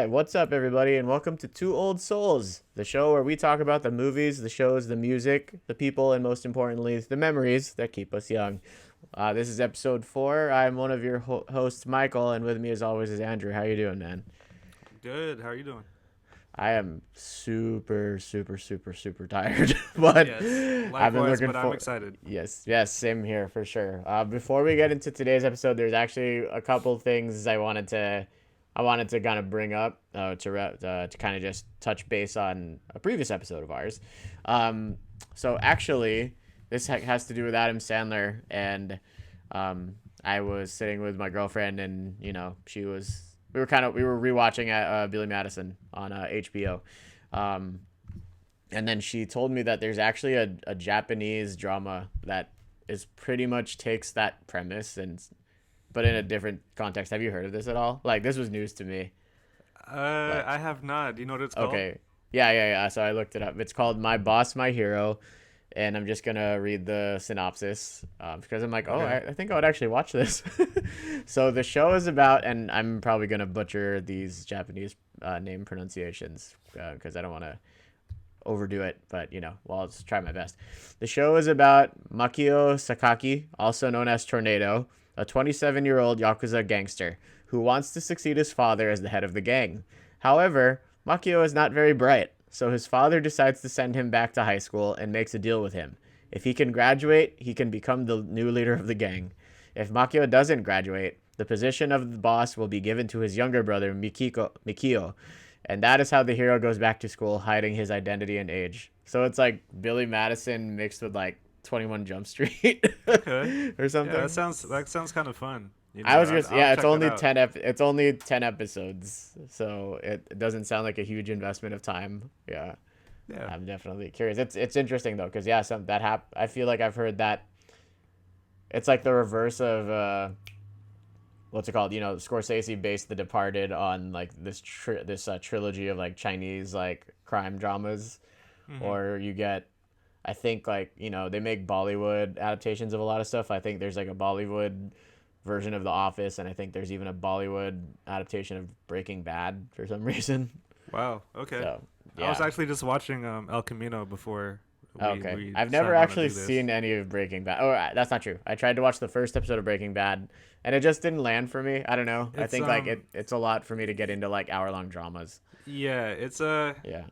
Hi, what's up, everybody, and welcome to Two Old Souls, the show where we talk about the movies, the shows, the music, the people, and most importantly, the memories that keep us young. This is episode 4. I'm one of your hosts, Michael, and with me, as always, is Andrew. How you doing, man? Good. How are you doing? I am super tired, but Yes. I've been Likewise, looking but I'm for. excited. Yes, same here for sure. Before we get into today's episode, there's actually a couple things I wanted to kind of bring up to kind of just touch base on a previous episode of ours. So actually, this has to do with Adam Sandler, and I was sitting with my girlfriend, and we were rewatching Billy Madison on HBO. Um, and then she told me that there's actually a Japanese drama that is pretty much takes that premise and but in a different context. Have you heard of this at all? Like, this was news to me. Like, I have not. Do you know what it's called? okay. Yeah. So I looked it up. It's called My Boss, My Hero. And I'm just going to read the synopsis because I'm like, oh, Okay. I think I would actually watch this. So the show is about, and I'm probably going to butcher these Japanese name pronunciations because I don't want to overdo it, but I'll just try my best. The show is about Makio Sakaki, also known as Tornado, a 27-year-old Yakuza gangster who wants to succeed his father as the head of the gang. However, Makio is not very bright, so his father decides to send him back to high school and makes a deal with him. If he can graduate, he can become the new leader of the gang. If Makio doesn't graduate, the position of the boss will be given to his younger brother, Mikio, and that is how the hero goes back to school, hiding his identity and age. So it's like Billy Madison mixed with like 21 Jump Street Okay. or Yeah, that something. sounds kind of fun. I was just I'll yeah, it's check that only out. 10 it's only 10 episodes. So it doesn't sound like a huge investment of time. Yeah. Yeah. I'm definitely curious. It's interesting though cuz yeah, some that I feel like I've heard that it's like the reverse of what's it called? Scorsese based The Departed on like this trilogy of like Chinese like crime dramas, Mhm. or you get, I think, like they make Bollywood adaptations of a lot of stuff. I think there's like a Bollywood version of The Office, and I think there's even a Bollywood adaptation of Breaking Bad for some reason. Wow. Okay. So I was yeah. actually just watching El Camino before we Okay. we I've never decided on to actually do this. seen any of Breaking Bad. Oh, that's not true. I tried to watch the first episode of Breaking Bad, and it just didn't land for me. I don't know. I It's think like it's a lot for me to get into like hour-long dramas. yeah, it's Yeah.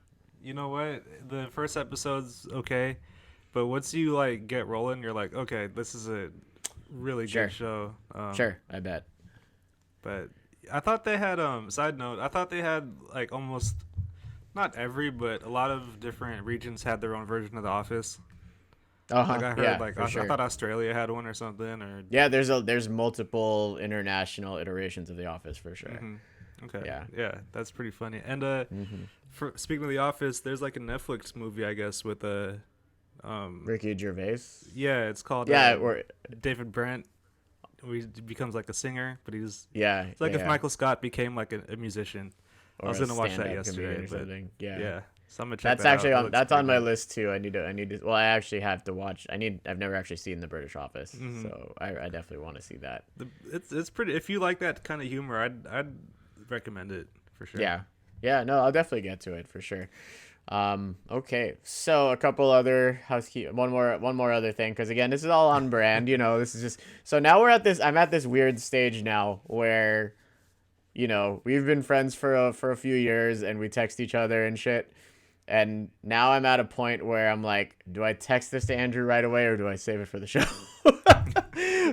you know what? The first episode's okay, but once you like get rolling, you're like, okay, this is a really good Sure. show. Sure. I bet. But I thought they had side note, I thought they had like almost not every, but a lot of different regions had their own version of The Office. Like Uh-huh. I heard Yeah, like for I sure. thought Australia had one or something or Yeah, there's multiple international iterations of The Office for sure. hmm. Okay. Yeah. Yeah, that's pretty funny. And Hmm. for speaking of The Office, there's like a Netflix movie I guess with a Ricky Gervais. yeah, it's called Yeah, or David Brent. He becomes like a singer, but yeah, it's like yeah, if yeah. Michael Scott became like a musician. I Or was a gonna watch that stand-up comedian yesterday, or but something. Yeah. yeah, so I'm gonna check That's that out. actually That on looks that's pretty on my good. list too. I need to well, I actually have to watch. I've never actually seen The British Office, Hmm. so I definitely want to see that. It's pretty. If you like that kind of humor, I'd recommend it for sure. Yeah. Yeah, no, I'll definitely get to it for sure. Okay. So a couple other housekeeping, one more other thing, because again, this is all on brand. This is just so now I'm at this weird stage now where we've been friends for a few years and we text each other and shit. And now I'm at a point where I'm like, do I text this to Andrew right away or do I save it for the show? I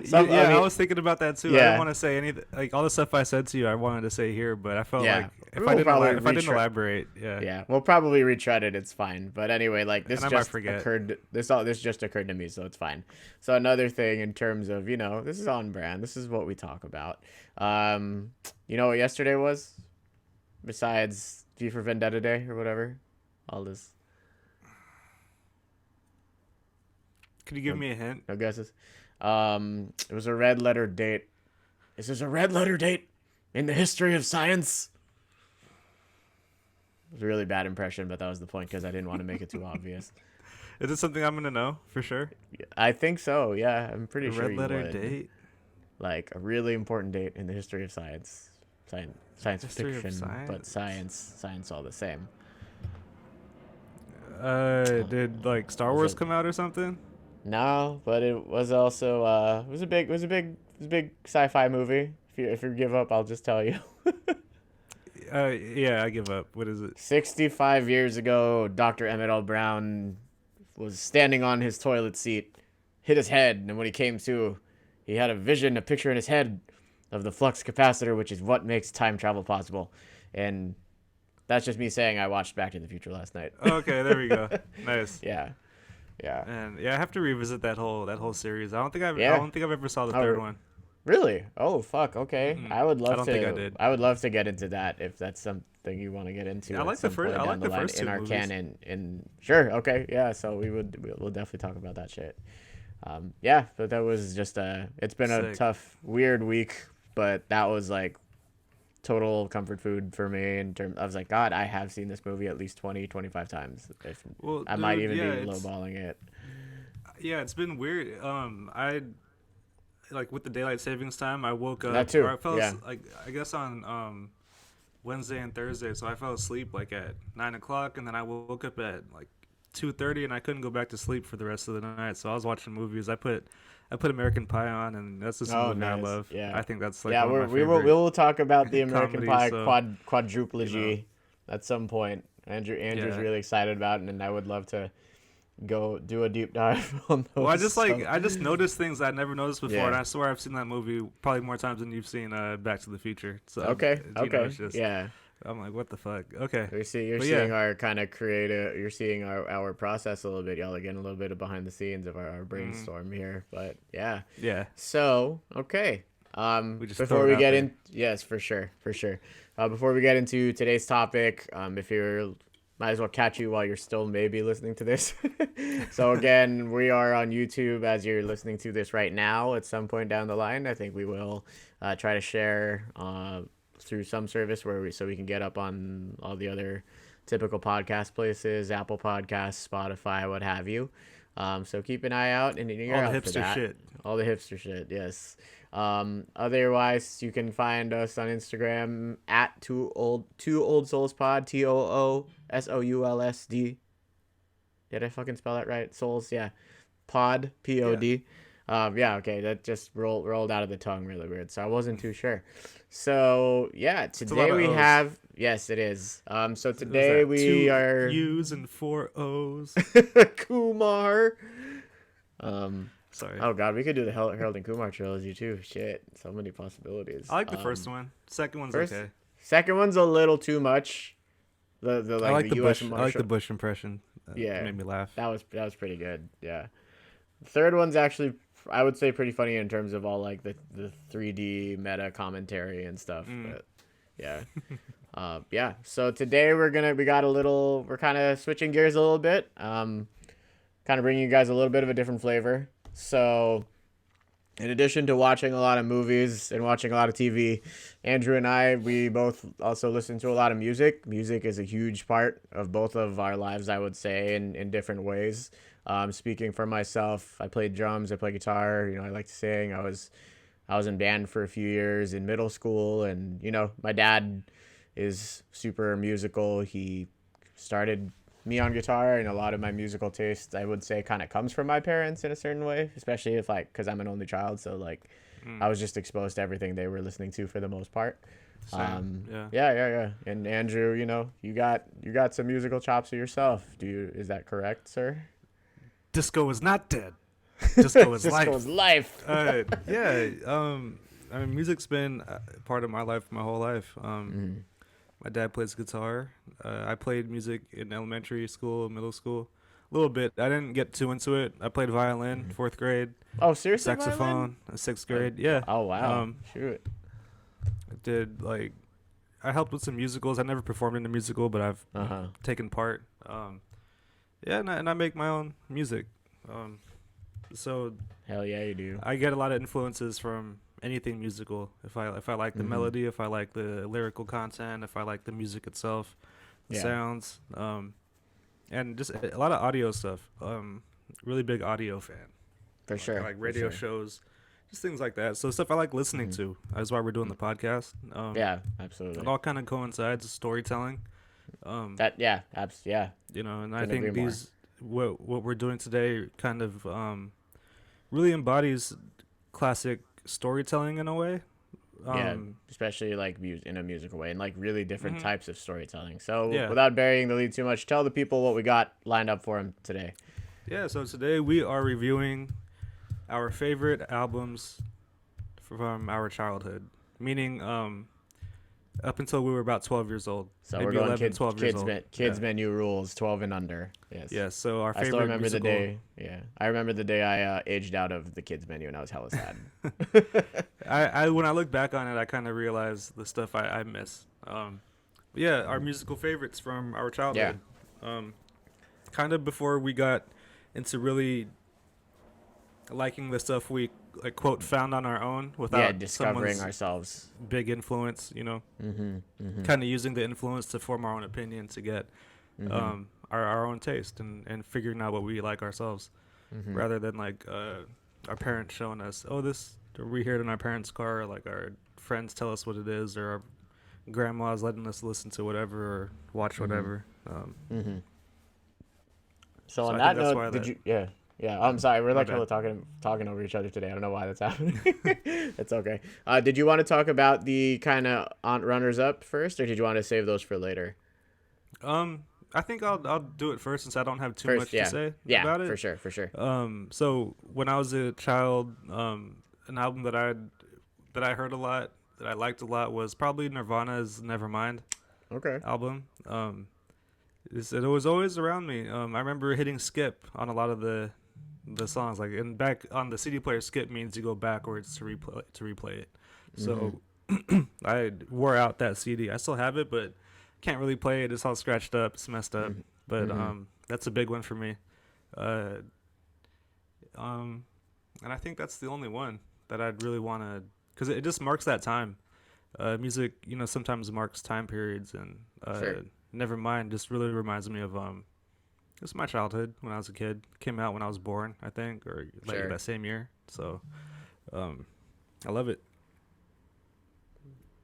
Yeah, I mean, was thinking about that too. I didn't yeah, want to say anything like all the stuff I said to you. I wanted to say here, but I felt yeah. like We'll probably if I didn't retry. elaborate, yeah, Yeah, we'll probably retread it. It's fine. But anyway, like and this I might just forget. occurred. This just occurred to me, so it's fine. So another thing in terms of this is on brand. This is what we talk about. You know what yesterday was? Besides V for Vendetta Day or whatever, all this. Could you give No, me a hint? no guesses. It was a red letter date. This is a red letter date in the history of science. It was a really bad impression, but that was the point because I didn't want to make it too obvious. Is it something I'm gonna know for sure? I think so. Yeah, I'm A pretty sure red you letter would. date. Like a really important date in the history of science. science History of fiction, but science. science all the same. Did like Star Was Wars it? come out or something? No, but it was also it was a big sci-fi movie. If you give up, I'll just tell you. Yeah, I give up. What is it? 65 years ago, Dr. Emmett L. Brown was standing on his toilet seat, hit his head, and when he came to, he had a picture in his head of the flux capacitor, which is what makes time travel possible. And that's just me saying I watched Back to the Future last night. Okay, there we go. Nice. Yeah. Yeah. And yeah, I have to revisit that whole series. I Yeah. don't think I've ever saw the Oh, third one. really? Oh, fuck. Okay. Mm-mm. I would I love don't to. think I did. I would love to get into that if that's something you want to get into Yeah, I at like the some first. point I down like the the line first in two our movies. canon. In sure. Okay. Yeah. So we'll definitely talk about that shit. Yeah. But that was just it's been a Sick. tough, weird week, but that was like total comfort food for me in terms. I was like, God, I have seen this movie at least 20, 25 times. If Well, I might dude, even yeah, be lowballing it. it's been weird. I like with the daylight savings time. I woke That up, too. or I fell Yeah. like I guess on Wednesday and Thursday. So I fell asleep like at 9 o'clock, and then I woke up at like 2:30, and I couldn't go back to sleep for the rest of the night. So I was watching movies. I put American Pie on, and that's just a Oh, movie I nice. love. Yeah. I think that's like Yeah, one of my we will favorite talk about the American comedies. Pie So quadruplogy you know, at some point. Andrew's yeah. really excited about it, and I would love to go do a deep dive on those. Well, So, I just noticed things I never noticed before, yeah. and I swear I've seen that movie probably more times than you've seen Back to the Future. So Okay. you know, Okay. it's just Yeah. I'm like, what the fuck? Okay, You're but seeing yeah, our kind of creative. You're seeing our process a little bit. Y'all are getting a little bit of behind the scenes of our mm, brainstorm here. But yeah. yeah, So okay. we just throw Before it we out get there. in, yes, for sure, for sure. Before we get into today's topic, if you're, might as well catch you while you're still maybe listening to this. So again, we are on YouTube as you're listening to this right now. At some point down the line, I think we will try to share through some service so we can get up on all the other typical podcast places, Apple Podcasts, Spotify, what have you. So keep an eye out and an ear All the out for hipster that. shit. All the hipster shit, yes. Otherwise, you can find us on Instagram at two old souls pod, TOOSOULSD. Did I fucking spell that right? Souls, yeah. Pod, Yeah. POD. Yeah, okay, that just rolled out of the tongue really weird, so I wasn't too sure. So yeah, It's a today lot of we O's. have, yes, it is. So What is today that? we Two are U's and 4 O's. Kumar. Um, Sorry. oh god, we could do the Harold and Kumar trilogy too. Shit, so many possibilities. I like the first one. Second one's first- okay. Second one's a little too much. The I like the U.S. Bush. I Marshal. like the Bush impression. Yeah. It made me laugh. That was pretty good. Yeah. The third one's actually, I would say, pretty funny in terms of all like the 3D meta commentary and stuff. But yeah. Yeah. So today we're kind of switching gears a little bit. Kind of bringing you guys a little bit of a different flavor. So in addition to watching a lot of movies and watching a lot of TV, Andrew and I, we both also listen to a lot of music. Music is a huge part of both of our lives, I would say, in different ways. Speaking for myself, I played drums, I play guitar, I like to sing. I was in band for a few years in middle school, and my dad is super musical. He started me on guitar, and a lot of my musical taste, I would say, kind of comes from my parents in a certain way, especially if because I'm an only child, so I was just exposed to everything they were listening to for the most part. Same. Yeah. And Andrew, you got some musical chops of yourself. Is that correct, sir? Disco is not dead. Disco is life. Disco's life. Yeah. I mean, music's been part of my life my whole life. My dad plays guitar. I played music in elementary school, middle school, a little bit. I didn't get too into it. I played violin, 4th grade. Oh, seriously? Saxophone, 6th grade. Yeah. Oh wow. Shoot. I helped with some musicals. I never performed in a musical, but I've taken part. And I make my own music. So Hell yeah, you do. I get a lot of influences from anything musical. If I like the melody, if I like the lyrical content, if I like the music itself, the sounds, and just a lot of audio stuff. Really big audio fan. For sure. I like radio shows, just things like that. So stuff I like listening to. That's why we're doing the podcast. Yeah, It absolutely. all kind of coincides with storytelling. Yeah, You know, and I couldn't agree think more. what we're doing today kind of really embodies classic storytelling in a way. Yeah, Um, especially like in a musical way and like really different hmm types of storytelling. So Yeah, without burying the lead too much, tell the people what we got lined up for them today. yeah. So today we are reviewing our favorite albums from our childhood, meaning up until we were about 12 years old, So we're maybe going 11, 12 years old. kids Yeah, menu rules 12 and under. Yes. yeah. So our I still favorite remember the musical. day. Yeah, I remember the day I aged out of the kids menu and I was hella sad. I when I look back on it, I kind of realize the stuff I miss. But yeah, our musical favorites from our Yeah. childhood. Um, Kind of before we got into really liking the stuff we like quote found on our own Yeah, without discovering someone's ourselves. big influence. You know, Mm-hmm. kind of using the influence to form our own opinion to get Mm-hmm. our own taste and figuring out what we like ourselves Mm-hmm. rather than like our parents showing us, oh, this, or we hear it in our parents' car, or like our friends tell us what it is, or our grandma's letting us listen to whatever or watch Mm-hmm. whatever. Mm-hmm. So So on I think that that's note, why did that. you? Yeah, yeah. I'm sorry, we're My like bad. hella talking over each other today. I don't know why that's happening. It's okay. Did you want to talk about the kind of runners up first, or did you want to save those for later? Um, I think I'll do it first since I don't have too First, much to yeah, say yeah, about for it. sure, for sure. So when I was a child, an album that I heard a lot, that I liked a lot, was probably Nirvana's Nevermind Okay. album. It was always around me. I remember hitting skip on a lot of the songs, like, and back on the CD player, skip means you go backwards to replay it. Mm-hmm. So I wore out that CD. I still have it, but can't really play it. It's all scratched up, it's messed up. But Mm-hmm. that's a big one for me. Uh, and I think that's the only one that I'd really want to, because it just marks that time. Music, you know, sometimes marks time periods, and Sure. Nevermind just really reminds me of it's my childhood when I was a kid. Came out when I was born, I think, or like Sure. that same year. So, I love it.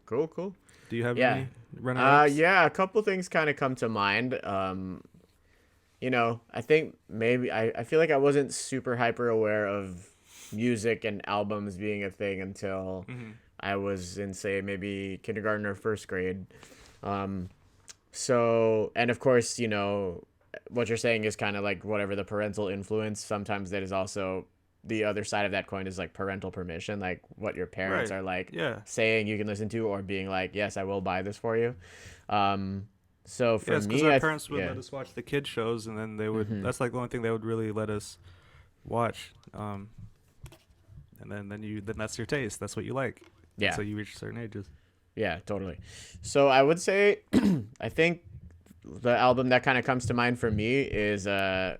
Cool. Cool. Do you have Yeah. any runner-ups? Yeah. A couple things kind of come to mind. I think maybe I feel like I wasn't super hyper aware of music and albums being a thing until Mm-hmm. I was in, say, maybe kindergarten or first grade. Um, and of course, what you're saying is kind of like whatever the parental influence. Sometimes that is also the other side of that coin is like parental permission, like what your parents Right. are like Yeah. saying you can listen to or being like, yes, I will buy this for you. So Yeah, for it's because me, our parents would yeah. let us watch the kids shows, and then they would. Hmm. That's like the only thing they would really let us watch. And then that's your taste. That's what you like. Yeah. So you reach certain ages. Yeah, totally. So I would say, I think the album that kind of comes to mind for me is I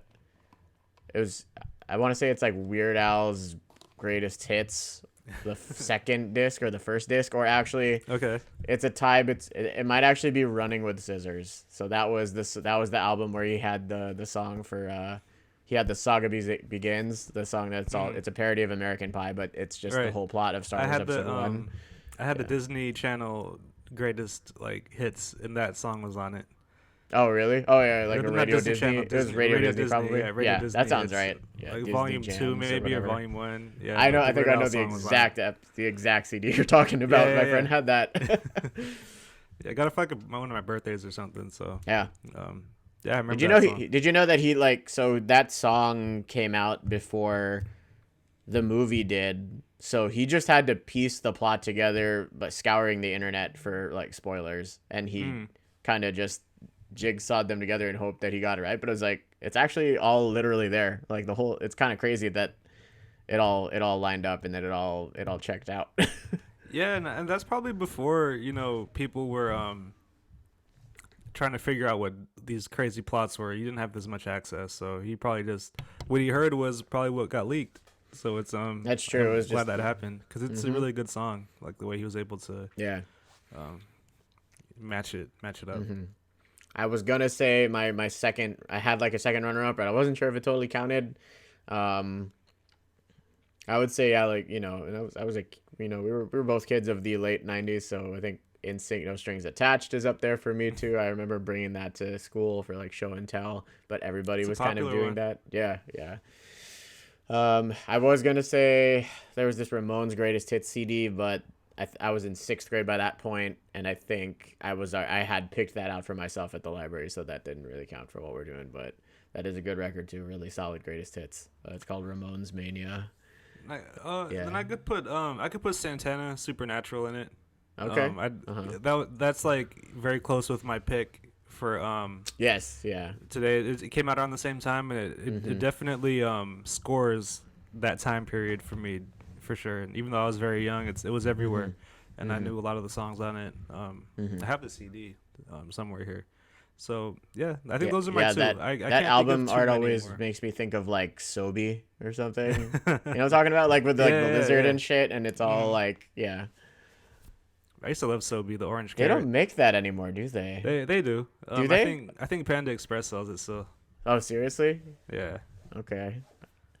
want to say it's like Weird Al's Greatest Hits, the second disc or the first disc, or actually Okay. it's a tie. It might actually be Running with Scissors. So that was the album where he had the song for he had the Saga Begins, the song it's a parody of American Pie, but it's just the Right. whole plot of Star I Wars had the Episode 1. I had the Yeah. Disney Channel greatest like hits, and that song was on it. Oh, really? Oh, yeah, like a Not Radio Disney Disney. Channel, It was Radio Disney, probably. Yeah, Radio Yeah, Disney. that sounds It's right. Yeah, like Disney volume 2 Jams or maybe, or whatever. volume 1. Yeah, I know. the I think Weird I know Al the song was on it. the exact CD you're talking about. Yeah, My yeah, friend yeah. had that. Yeah, I got it for like one of my birthdays or something. So, Yeah. yeah, I remember Did you that know song. Did you know that he like so that song came out before the movie did? So he just had to piece the plot together, but scouring the internet for like spoilers, and he kind of just jigsawed them together and hoped that he got it right. But it was like it's actually all literally there. Like the whole, it's kind of crazy that it all lined up and that it all checked out. Yeah, and that's probably before, people were trying to figure out what these crazy plots were. You didn't have this much access, so he probably just what he heard was probably what got leaked. So it's That's true. It was glad just that happened because it's a Mhm. really good song. Like the way he was able to yeah. match it up. Hmm. I was gonna say my second. I had like a second runner up, but I wasn't sure if it totally counted. Um, I would say yeah, like and I was like we were both kids of the late '90s, so I think In Sync No Strings Attached is up there for me too. I remember bringing that to school for like show and tell, but everybody It's a was kind of popular doing one. that. Yeah, yeah. I was gonna say there was this Ramones Greatest Hits CD, but I was in sixth grade by that point, and I think I had picked that out for myself at the library, so that didn't really count for what we're doing. But that is a good record too, really solid Greatest Hits. It's called Ramones Mania. Then Yeah. I could put Santana Supernatural in it. Okay. I Uh huh. that's like very close with my pick for Yes. Yeah. today. It came out around the same time, and it Mhm. definitely scores that time period for me for sure. And even though I was very young, it was everywhere, Mhm. and I Mhm. knew a lot of the songs on it. I Mhm. have the CD somewhere here. So yeah, I think Yeah. those are my Yeah. two. That I that can't think of album too art many always more. makes me think of like Sobe or something. You know what I'm talking about? Like with like the Yeah, lizard yeah. and shit, and it's all Mm. like yeah. I used to love Sobe, the orange They carrot. don't make that anymore, do they? They do. Do I they? think Panda Express sells it still. Oh, seriously? Yeah. Okay.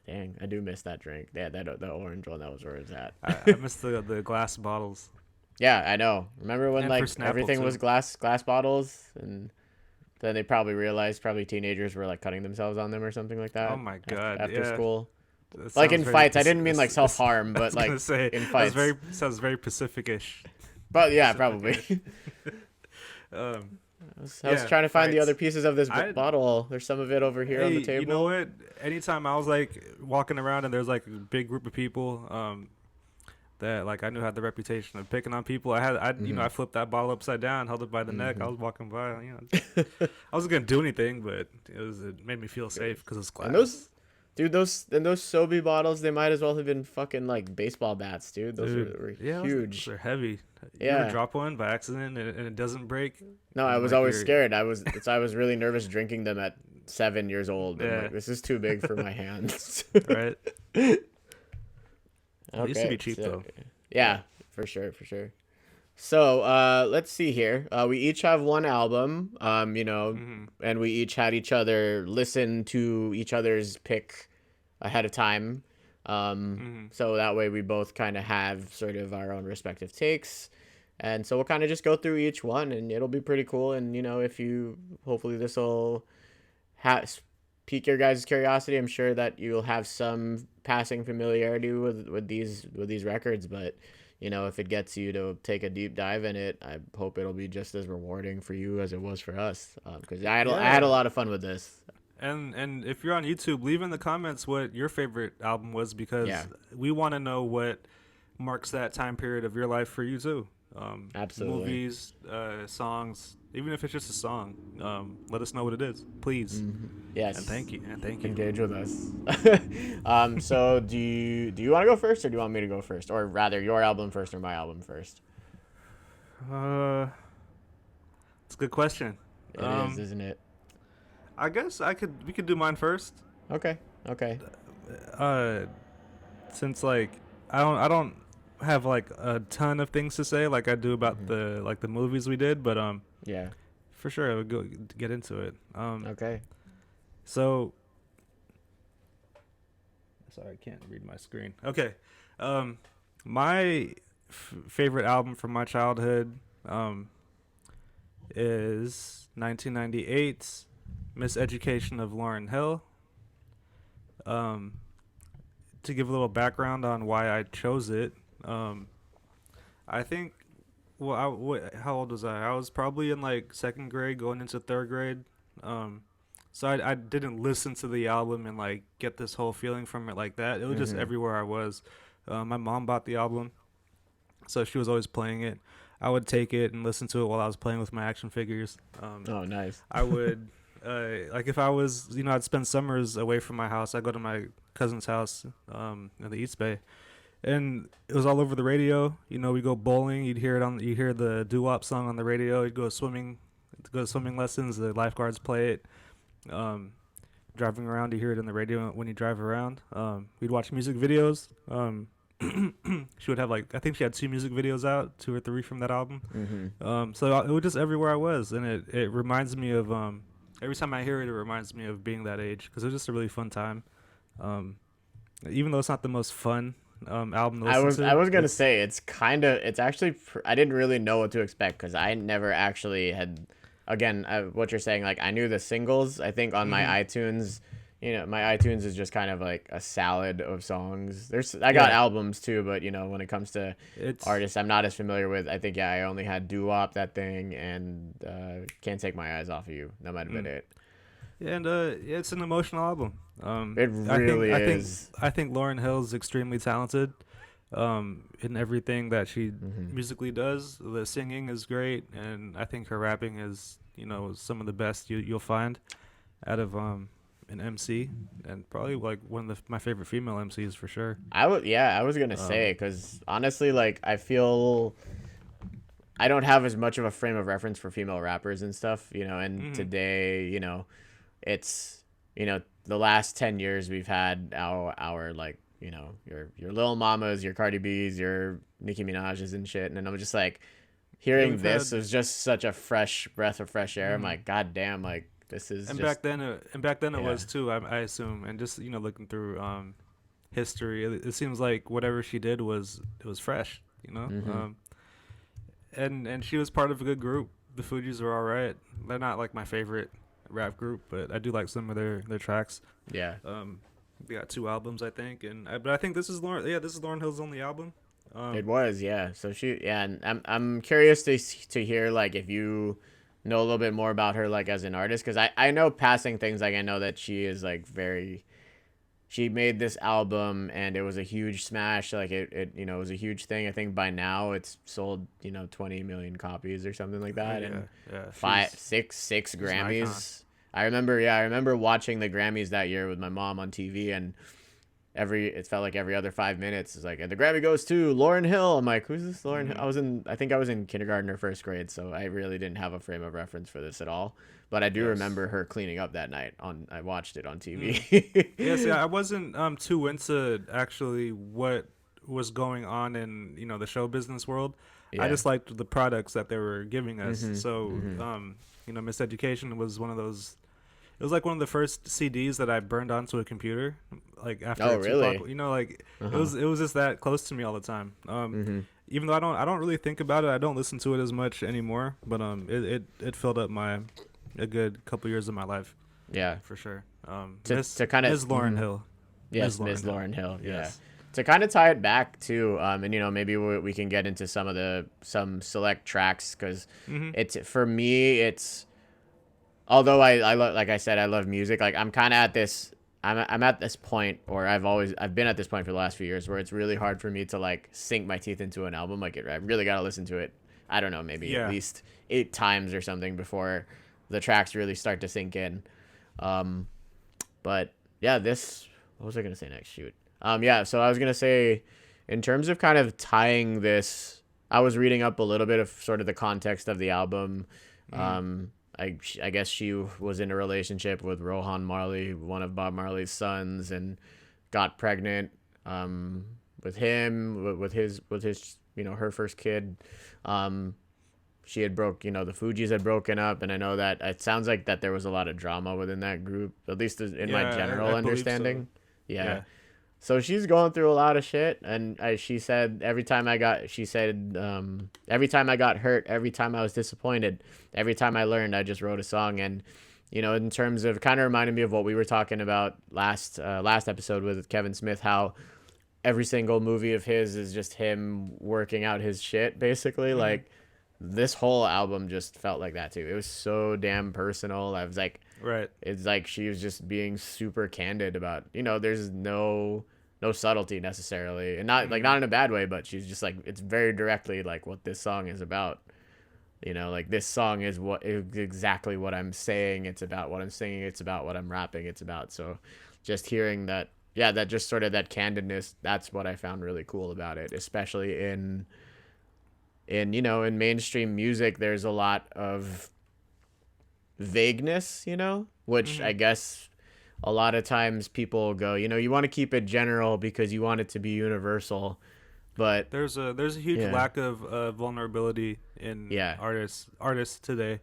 Dang, I do miss that drink. Yeah, that the orange one. That was where it's at. I miss the glass bottles. Yeah, I know. Remember when And for like Snapple everything was too. glass bottles, and then they probably realized teenagers were like cutting themselves on them or something like Oh that my after god, after yeah. school. That Like sounds in very fights. I didn't mean like self harm, I but was gonna like say in that's fights. very sounds very Pacific-ish. But yeah, probably. Pacific-ish. Um, I was yeah, trying to find the other fights. pieces of this I bottle. There's some of it over here on Hey, the you know table. what? Anytime I was like walking around and there's like a big group of people, that like I knew had the reputation of picking on people. I Mhm. flipped that bottle upside down, held it by the neck. I Mhm. was walking by, I wasn't gonna do anything, but it made me feel safe because it's And those, glass. dude, those Sobe bottles, they might as well have been fucking like baseball bats, dude. Those Dude, were yeah, those huge. are heavy. You ever Yeah. drop one by accident and it doesn't break, No, I and was like always you're, scared. I was really nervous drinking them at 7 years old. I'm yeah, like, this is too big for my hands. right. They used to be Okay, cheap so though. Yeah. yeah, for sure, for sure. So let's see here. We each have one album, Mhm. and we each had each other listen to each other's pick ahead of time. Mhm. So that way we both kind of have sort of our own respective takes. And so we'll kind of just go through each one and it'll be pretty cool. And, if you, hopefully this will pique your guys' curiosity. I'm sure that you'll have some passing familiarity with these records, but if it gets you to take a deep dive in it, I hope it'll be just as rewarding for you as it was for us. Because I had a Yeah. lot of fun with this. And if you're on YouTube, leave in the comments what your favorite album was Yeah, because we want to know what marks that time period of your life for you too. absolutely. Movies, songs, even if it's just a song, let us know what it is, please. And Yes, thank you. And thank you. engage with us. So do you want to go first, or do you want me to go first, or rather, your album first or my album first? Uh, it's a good question. It is, Um, isn't it? I guess we could do mine first. Okay. Okay. Uh, since like I don't have like a ton of things to say like I do about Hmm. the movies we did, but Yeah. for sure I would go get into it. Okay. So sorry, I can't read my screen. Okay, um, my favorite album from my childhood is 1998's Miseducation of Lauryn Hill. Um, to give a little background on why I chose it, um, I think. Well, how old was I? I was probably in like second grade, going into third grade. Um, so I didn't listen to the album and like get this whole feeling from it like that. It was just Hmm. everywhere I was. My mom bought the album, so she was always playing it. I would take it and listen to it while I was playing with my action figures. Oh, nice. I would like if I was I'd spend summers away from my house. I'd go to my cousin's house in the East Bay, and it was all over the radio. We go bowling. You hear the doo-wop song on the radio. You'd go to swimming lessons. The lifeguards play it. Um, Driving around, you hear it in the radio when you drive around. We'd watch music videos. She would have like I think she had 2 music videos out, 2 or 3 from that album. Hmm. So it was just everywhere I was, and it reminds me of every time I hear it, it reminds me of being that age because it was just a really fun time. Um, Even though it's not the most fun album to I listen was to. I was gonna say it's actually I didn't really know what to expect because I never actually had, again, what you're saying, like I knew the singles. I think on my Hmm. iTunes, my iTunes is just kind of like a salad of songs. I got Yeah, albums too, but when it comes to it's artists I'm not as familiar with, I think I only had Doo Wop, that thing, and Can't Take My Eyes Off of You. That might have been mm. it. Yeah, and yeah, it's an emotional album. It I think really I think is. I think Lauryn Hill's extremely talented, in everything that she Hmm. musically does. The singing is great, and I think her rapping is some of the best you'll find out of an MC, and probably like one of my favorite female MCs for sure. I was gonna say, Um, because honestly, like I feel I don't have as much of a frame of reference for female rappers and stuff, and hmm today, it's, the last 10 years we've had our like, your Lil Mamas, your Cardi B's, your Nicki Minaj's and shit. And then I'm just like, yeah, hearing we've this had. was just such a fresh breath of fresh air. I'm hmm like, God damn, like this is And just, back then it yeah. was too. I assume, and just looking through history, it seems like whatever she did was fresh. Mm-hmm. And she was part of a good group. The Fugees are all right. They're not like my favorite rap group, but I do like some of their tracks. Yeah. They got 2 albums, I think, but I think this is Lauren. Yeah, this is Lauryn Hill's only album. It Um, was, yeah. So and I'm curious to hear like if you know a little bit more about her like as an artist, because I know passing things, like I know that she is like very, she made this album and it was a huge smash, like it was a huge thing. I think by now it's sold 20 million copies or something like that, yeah, and yeah. five six She's an icon. Grammys. I remember watching the Grammys that year with my mom on TV, and it felt like every other 5 minutes is like, and the Grammy goes to Lauryn Hill. I'm like, who's this Lauryn Hill? hmm I think I was in kindergarten or first grade, so I really didn't have a frame of reference for this at all. But I do Yes. remember her cleaning up that night I watched it on Mm. TV. Yes, yeah. I wasn't too into actually what was going on in the show business world. I Yeah. just liked the products that they were giving us. Mhm. So Mhm. Miseducation was one of those. It was like one of the first CDs that I burned onto a computer, like after Oh, a Tupac. really? Like it Uh-huh. was it was just that close to me all the time. Mhm. Even though I don't really think about it, I don't listen to it as much anymore. But it filled up a good couple years of my life Yeah. for sure. To kind of Ms. Lauryn Hill, Yes, Ms. Miss Lauryn Hill, Lauren Hill. Yeah. yes. To kind of tie it back to, and maybe we can get into some select tracks, because Mhm. it's, for me, it's, although like I said, I love music. Like I'm kind of at this, I'm at this point, or I've been at this point for the last few years, where it's really hard for me to like sink my teeth into an album. Like I really got to listen to it. I don't know, maybe at Yeah. least 8 times or something before the tracks really start to sink in. Um, but yeah, what was I gonna say next? Shoot. Yeah, so I was gonna say, in terms of kind of tying this, I was reading up a little bit of sort of the context of the album. Mhm. I guess she was in a relationship with Rohan Marley, one of Bob Marley's sons, and got pregnant with him, with his her first kid. Um, she had the Fugees had broken up, and I know that it sounds like that there was a lot of drama within that group, at least in my Yeah, general I believe so. understanding. Yeah. Yeah. So she's going through a lot of shit, and she said every time I got hurt, every time I was disappointed, every time I learned, I just wrote a song. And in terms of, kind of reminded me of what we were talking about last episode with Kevin Smith, how every single movie of his is just him working out his shit, basically. Mhm. Like, this whole album just felt like that too. It was so damn personal. I was like, Right. it's like she was just being super candid about, there's no subtlety necessarily, and not Mhm. in a bad way, but she's just like, it's very directly like what this song is about. Like, this song is exactly what I'm saying it's about, what I'm singing it's about, what I'm rapping it's about. So just hearing that, yeah, that just sort of that candidness, that's what I found really cool about it, especially in mainstream music. There's a lot of vagueness, which I Mhm. guess a lot of times people go, you want to keep it general because you want it to be universal. But There's a huge yeah, lack of vulnerability in yeah, artists today.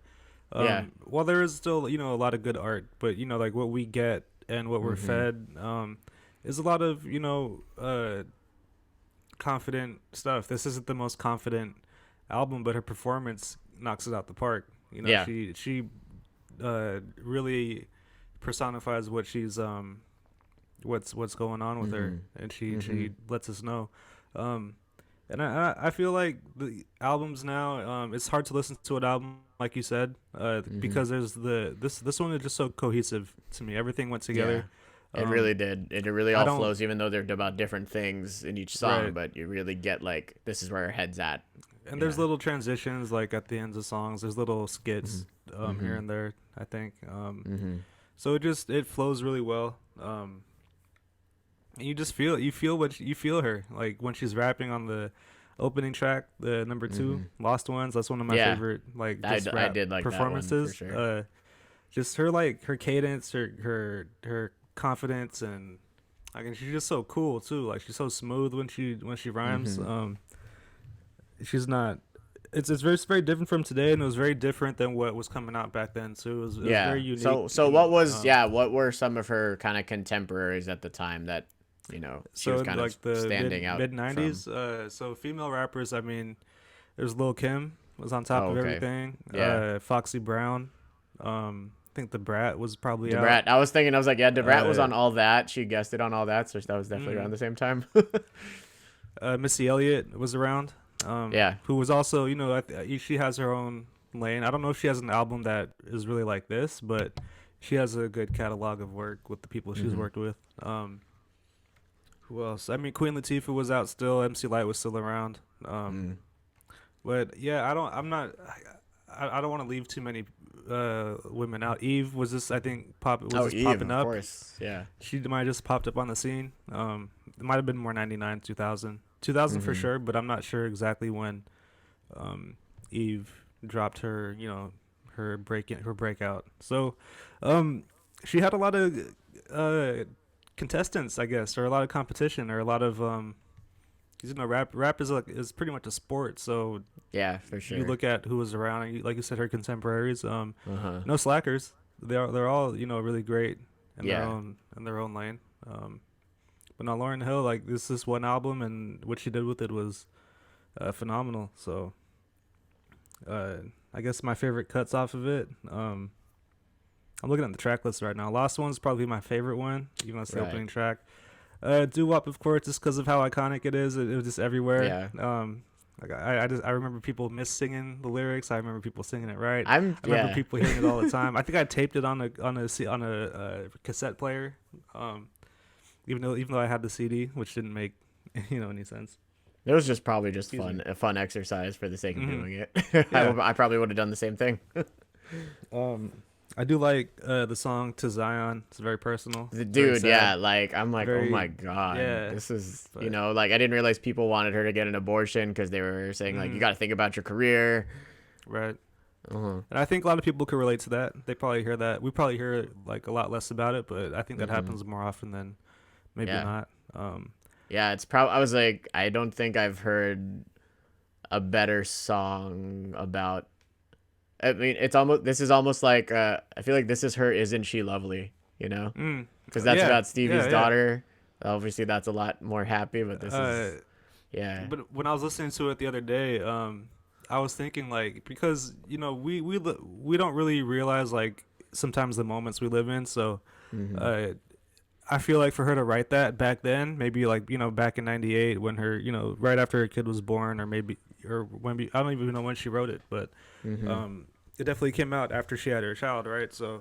yeah, While there is still a lot of good art, but like what we get and what we're mm-hmm, fed is a lot of confident stuff. This isn't the most confident album, but her performance knocks it out the park. You know, Yeah. she really personifies what she's what's going on with her, and she lets us know. Um, and I feel like the albums now, it's hard to listen to an album like you said, because there's this one is just so cohesive to me. Everything went together. It really did. It really I all don't- flows, even though they're about different things in each song. Right. But you really get like this is where her head's at. And there's Yeah. little transitions like at the ends of songs. There's little skits here and there. I think. So it flows really well. And you just feel you feel her like when she's rapping on the opening track, the number 2, Lost Ones. That's one of my Yeah. favorite like I just rap did like that one, for performances. sure. Just her like her cadence, her confidence, and I mean she's just so cool too. Like she's so smooth when she rhymes. She's not. It's very different from today, and it was very different than what was coming out back then too. It was very unique. So what was what were some of her kind of contemporaries at the time that she was kind like of the standing out mid '90s. from? So female rappers. I mean, there's Lil Kim was on top of okay. everything. Yeah. Foxy Brown. I think the Brat was probably out. Brat. I was like, yeah, Brat was on All That. She guessed it on All That, so that was definitely around the same time. Missy Elliott was around. Yeah. Who was also, she has her own lane. I don't know if she has an album that is really like this, but she has a good catalog of work with the people she's worked with. Who else? I mean, Queen Latifah was out still. MC Lyte was still around. But yeah, I don't want to leave too many women out. Eve was just, I think, popping Eve, up. Of course. Yeah. She might have just popped up on the scene. It might have been more 99, 2000. 2000 for sure, but I'm not sure exactly when Eve dropped her, her breakout. So she had a lot of contestants, I guess, or a lot of competition, or a lot of rap is pretty much a sport. So yeah, for sure. You look at who was around, and like you said, her contemporaries. No slackers. They're all really great in their own lane. But now Lauryn Hill, like this is one album, and what she did with it was phenomenal. So I guess my favorite cuts off of it. I'm looking at the track list right now. Lost One's probably my favorite one, even though it's the opening track. Doo Wop, of course, just because of how iconic it is. It was just everywhere. Yeah. Like I remember people miss-singing the lyrics. I remember people singing it right. I remember yeah. people hearing it all the time. I think I taped it on a cassette player. Even though I had the CD, which didn't make any sense. It was just probably just a fun exercise for the sake of doing it. Yeah. I probably would have done the same thing. I do like the song "To Zion." It's very personal. Dude, yeah, like I'm like, oh my god, this is like I didn't realize people wanted her to get an abortion because they were saying like you got to think about your career, right? And I think a lot of people could relate to that. They probably hear that. We probably hear like a lot less about it, but I think that happens more often than maybe not. Yeah, it's probably. I was like, I don't think I've heard a better song about. I mean, this is almost like I feel like this is her "Isn't She Lovely," because that's about Stevie's daughter. Obviously, that's a lot more happy, but this is But when I was listening to it the other day, I was thinking like because we don't really realize like sometimes the moments we live in, so. I feel like for her to write that back then, maybe like back in '98 when her right after her kid was born, or I don't even know when she wrote it, but it definitely came out after she had her child, right? So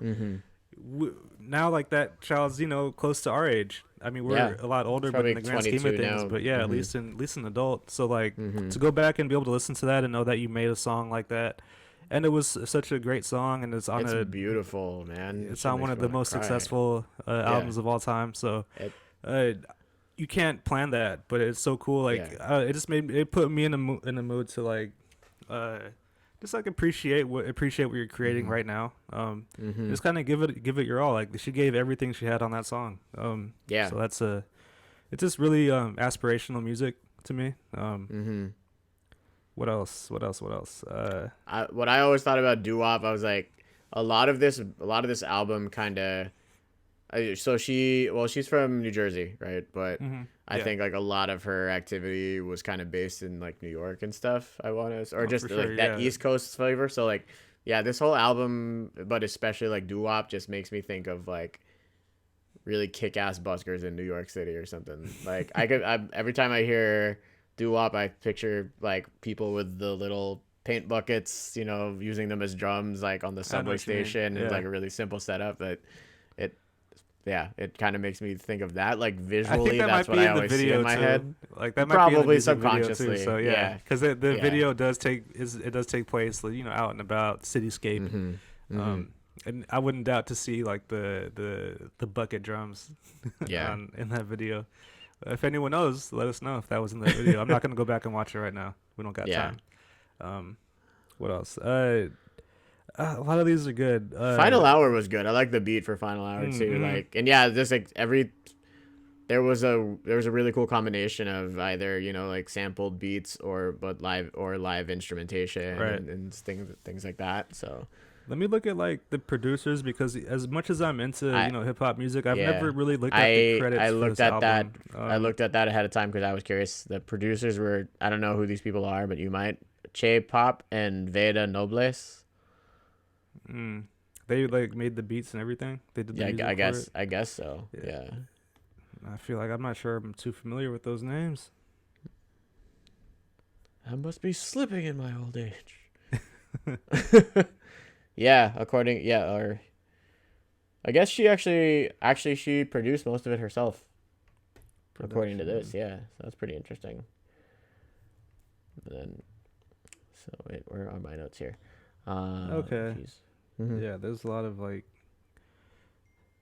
now like that child's close to our age. I mean we're a lot older, but in the grand scheme of things, now. But at least an adult. So like to go back and be able to listen to that and know that you made a song like that. And it was such a great song, and it's beautiful, man. It's on one of the most successful albums of all time. So you can't plan that, but it's so cool. Like it just put me in a mood to like just like appreciate what you're creating right now. Just kind of give it your all. Like she gave everything she had on that song. So it's just really aspirational music to me. What else? What I always thought about doo-wop, I was like, a lot of this album kind of She's from New Jersey, right? But I Yeah. think like a lot of her activity was kind of based in like New York and stuff. I want to, or Oh, for just sure. like that Yeah. East Coast flavor. So like, yeah, this whole album, but especially like doo-wop, just makes me think of like really kick-ass buskers in New York City or something. Like every time I hear doo-wop, I picture like people with the little paint buckets, using them as drums, like on the I know subway what you mean. station, and Yeah. like a really simple setup. But it, yeah, it kind of makes me think of that. Like I think visually, that that's might what be I in the always see in video my too. head. Like that might be in the Probably music video too. subconsciously. So yeah, Yeah, because the yeah. video does it does take place, out and about, cityscape. Mm-hmm. Mm-hmm. Um, and I wouldn't doubt to see like the bucket drums Yeah. in that video. If anyone knows, let us know if that was in the video. I'm not gonna go back and watch it right now. We don't got Yeah. time. What else? A lot of these are good. Final Hour was good. I like the beat for Final Hour too. Mm-hmm. Like, and yeah, just like there was a really cool combination of either like sampled beats or live instrumentation Right. and things like that. So Let me look at like the producers because as much as I'm into I hip hop music, I've yeah never really looked at the credits I for looked this at that. album. I looked at that ahead of time because I was curious. The producers were, I don't know who these people are, but you might, Che Pop and Veda Nobles. They like made the beats and everything. They did the Yeah, music I for guess it. I guess so. Yeah. I feel like I'm not sure I'm too familiar with those names. I must be slipping in my old age. Yeah, or I guess she she produced most of it herself, according to this. Yeah, so that's pretty interesting. But then, so wait, where are my notes here? Okay. Mm-hmm. Yeah, there's a lot of like.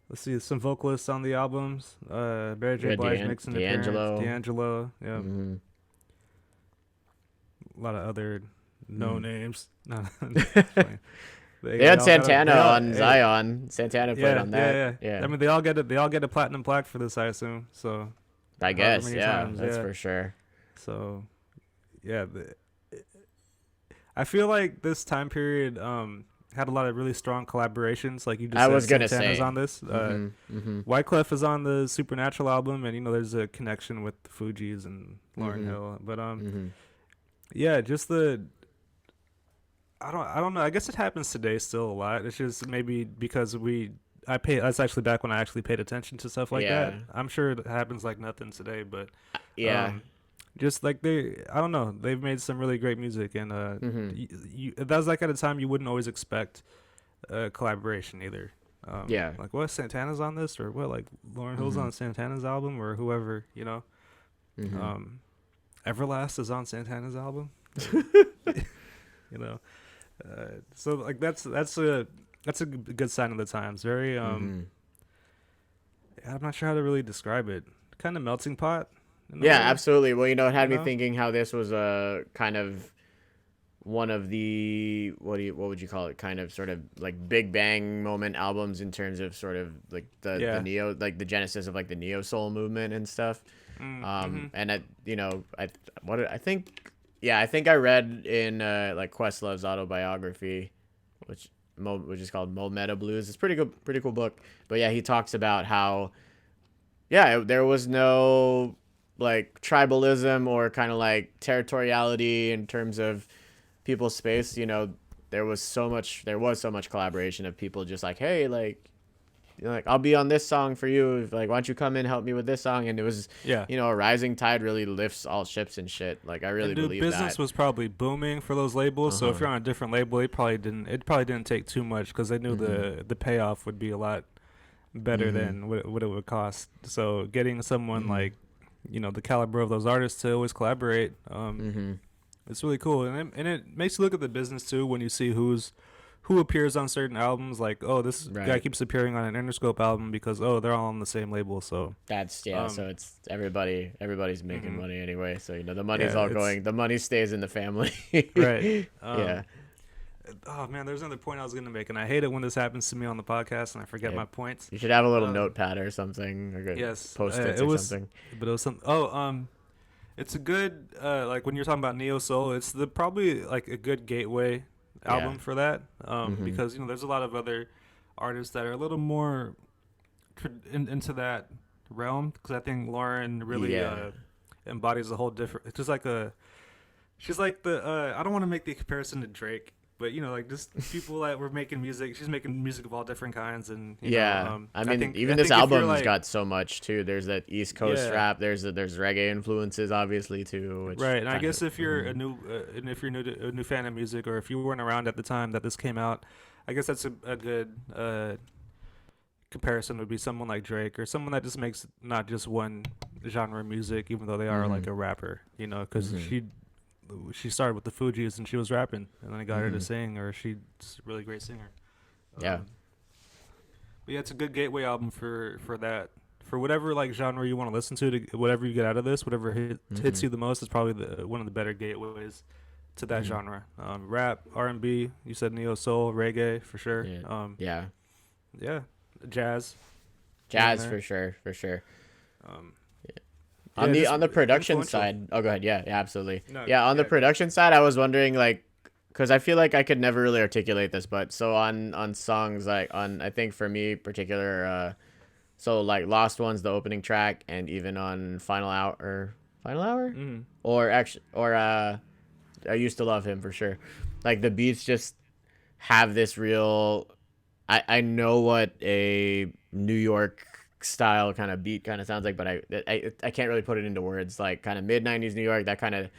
Let's see, some vocalists on the albums. Mary J. Yeah, Blige makes an appearance. D'Angelo. D'Angelo. Yeah. Mm-hmm. A lot of other no names. No, They had all Santana they all- on Zion. Santana played on that. Yeah, yeah. I mean, they all get a platinum plaque for this, I assume. So I guess, many yeah, times, that's yeah. for sure. So, yeah, I feel like this time period had a lot of really strong collaborations. Like you just I said, was gonna Santana's say on this. Mm-hmm. Wyclef is on the Supernatural album, and there's a connection with the Fugees and Lauryn Mm-hmm. Hill. But Mm-hmm. yeah, just I don't know. I guess it happens today still a lot. It's just maybe because that's actually back when I actually paid attention to stuff like that. I'm sure it happens like nothing today, but Yeah. just like I don't know, they've made some really great music, and that was like at a time you wouldn't always expect collaboration either. Yeah. Like what, Santana's on this, or what, like Lauryn Hill's on Santana's album, or whoever, Mm-hmm. Everlast is on Santana's album. So like that's a good sign of the times. Very I'm not sure how to really describe it. Kind of melting pot. Yeah, absolutely. Well, it had me know? thinking how this was a kind of one of the what would you call it? Kind of sort of like Big Bang moment albums in terms of sort of like the neo, like the genesis of like the neo soul movement and stuff. And I think I read in like Questlove's autobiography, which is called Mo Meta Blues. It's pretty cool book. But yeah, he talks about how there was no like tribalism or kind of like territoriality in terms of people's space. There was so much collaboration of people just like, hey, like I'll be on this song for you. Like, why don't you come in and help me with this song? And it was, a rising tide really lifts all ships and shit. Like, I really believe that. Business was probably booming for those labels. So if you're on a different label, it probably didn't take too much because they knew the payoff would be a lot better than what it would cost. So getting someone like, the caliber of those artists to always collaborate, it's really cool. And it makes you look at the business too when you see who appears on certain albums. Like, oh, this guy keeps appearing on an Interscope album because they're all on the same label. So that's so it's everybody's making money anyway. So the money's all going. The money stays in the family. Right. Yeah. Oh man, there's another point I was gonna make, and I hate it when this happens to me on the podcast and I forget my points. You should have a little notepad or something, or post-its or something. But it was some. It's a good like when you're talking about neo soul. It's probably like a good gateway album for that. Because there's a lot of other artists that are a little more into that realm because I think Lauren really Yeah. embodies a whole different. It's just like a. She's like the. I don't want to make the comparison to Drake, but like just people that were making music. She's making music of all different kinds, and Yeah, I mean, I even this think if you're album's like, got so much too. There's that East Coast yeah, rap. There's reggae influences, obviously too. Which right. And I kind guess of. if you're a new, and if you're a new fan of music, or if you weren't around at the time that this came out, I guess that's a good comparison would be someone like Drake or someone that just makes not just one genre of music, even though they are like a rapper, because she started with the Fugees and she was rapping, and then I got her to sing, or she's a really great singer. Yeah. But yeah, it's a good gateway album for that. For whatever like genre you want to listen to whatever you get out of this, whatever hits you the most is probably one of the better gateways to that genre. Rap, R&B, you said neo soul, reggae for sure. Yeah. Yeah, jazz For sure. Yeah, On the production influential. side, oh, go ahead. Yeah, absolutely. No, Yeah, on the go. production side, I was wondering like, because I feel like I could never really articulate this, but so on songs like I think for me particular, so like Lost Ones, the opening track, and even on Final Hour, or actually, or I used to love him for sure. Like the beats just have this real. I know what a New York style kind of beat kind of sounds like, but I can't really put it into words. Like kind of mid 90s New York, that kind of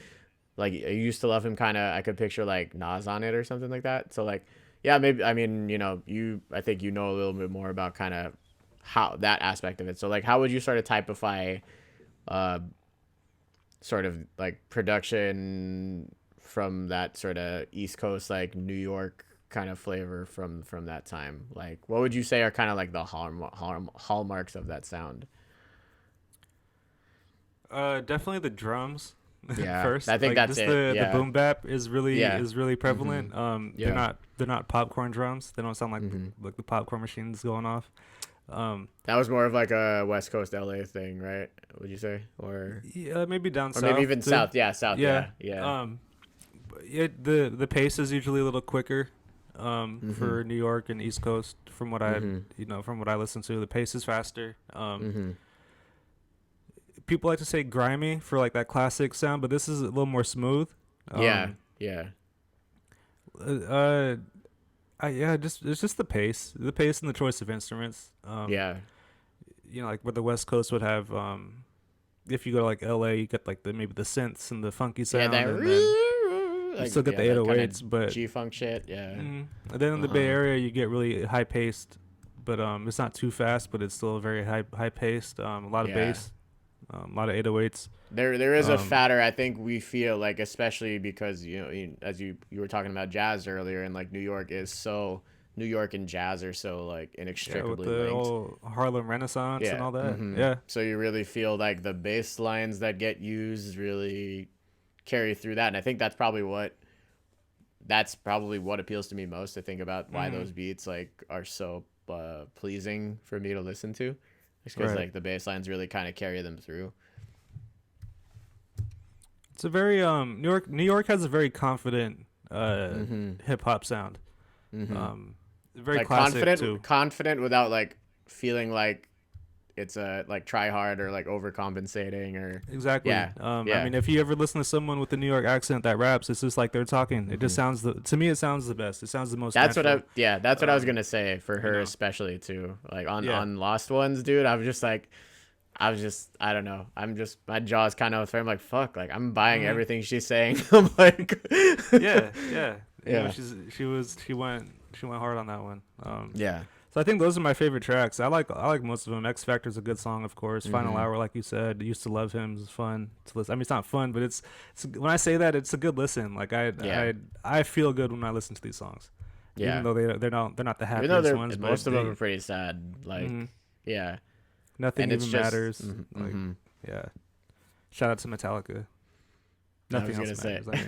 like I used to love him kind of. I could picture like Nas on it or something like that. So like yeah, maybe I mean I think you know a little bit more about kind of how that aspect of it. So like how would you sort of typify sort of like production from that sort of East Coast like New York kind of flavor from that time? Like what would you say are kind of like the hallmarks of that sound? Definitely the drums. Yeah, First, I think like that's just it. the Yeah, boom bap is yeah, really prevalent. yeah. They're not popcorn drums. They don't sound like the popcorn machines going off. That was more of like a West Coast LA thing, right? Would you say, or Yeah, maybe down south. maybe even too. South? Yeah, South. Yeah. Yeah. But the pace is usually a little quicker. For New York and East Coast, from what from what I listen to, the pace is faster. People like to say grimy for like that classic sound, but this is a little more smooth. Yeah. It's just the pace and the choice of instruments. Yeah. Like where the West Coast would have, if you go to like LA, you get like maybe the synths and the funky sound, Yeah, that and then you like, still get the that kinda 808s, but G-funk shit. Yeah. and then in the Bay Area, you get really high paced, but it's not too fast, but it's still very high paced. A lot of bass, a lot of 808s. There is a fatter, I think we feel like, especially because as you were talking about jazz earlier, and like New York and jazz are so like inextricably with the linked. whole Harlem Renaissance and all that. Yeah. So you really feel like the bass lines that get used really carry through that, and I think that's probably what appeals to me most. I think about why those beats like are so pleasing for me to listen to, because like the bass lines really kind of carry them through. It's a very New York has a very confident hip hop sound. Very like classic confident without like feeling like it's a like try hard or like overcompensating or exactly. Yeah. I mean, if you ever listen to someone with a New York accent that raps, it's just like they're talking. It just sounds to me, it sounds the best. It sounds the most. That's natural. that's what I was gonna say for her especially too. Like on Lost Ones, dude. I don't know. My jaw's kind of I'm like, fuck, like I'm buying everything she's saying. I'm like, yeah. Yeah. She went hard on that one. Yeah. So I think those are my favorite tracks. I like most of them. X Factor's a good song, of course. Final Hour, like you said, Used to Love Him is fun to listen. I mean, it's not fun, but it's when I say that, it's a good listen. Like I feel good when I listen to these songs. Yeah. Even though they're not the happiest Even though ones. most of them are pretty sad. Like yeah. Nothing And even matters. Like, yeah. Shout out to Metallica. Nothing else matters. I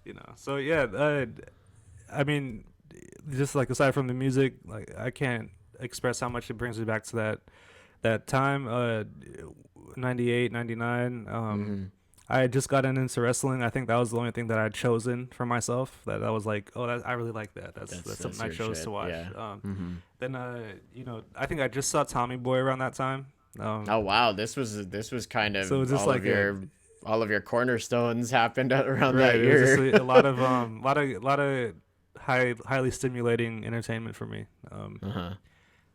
mean. So yeah, I mean, just like aside from the music, like I can't express how much it brings me back to that time, 98, 99. I had just gotten into wrestling. I think that was the only thing that I'd chosen for myself. That I was like, oh, I really like that. That's something I your chose to shit. watch. Yeah. Mm-hmm. Then I think I just saw Tommy Boy around that time. Oh wow, this was kind So of it's just like a all of your cornerstones happened around right. that It was just year. a lot of highly stimulating entertainment for me. Uh-huh.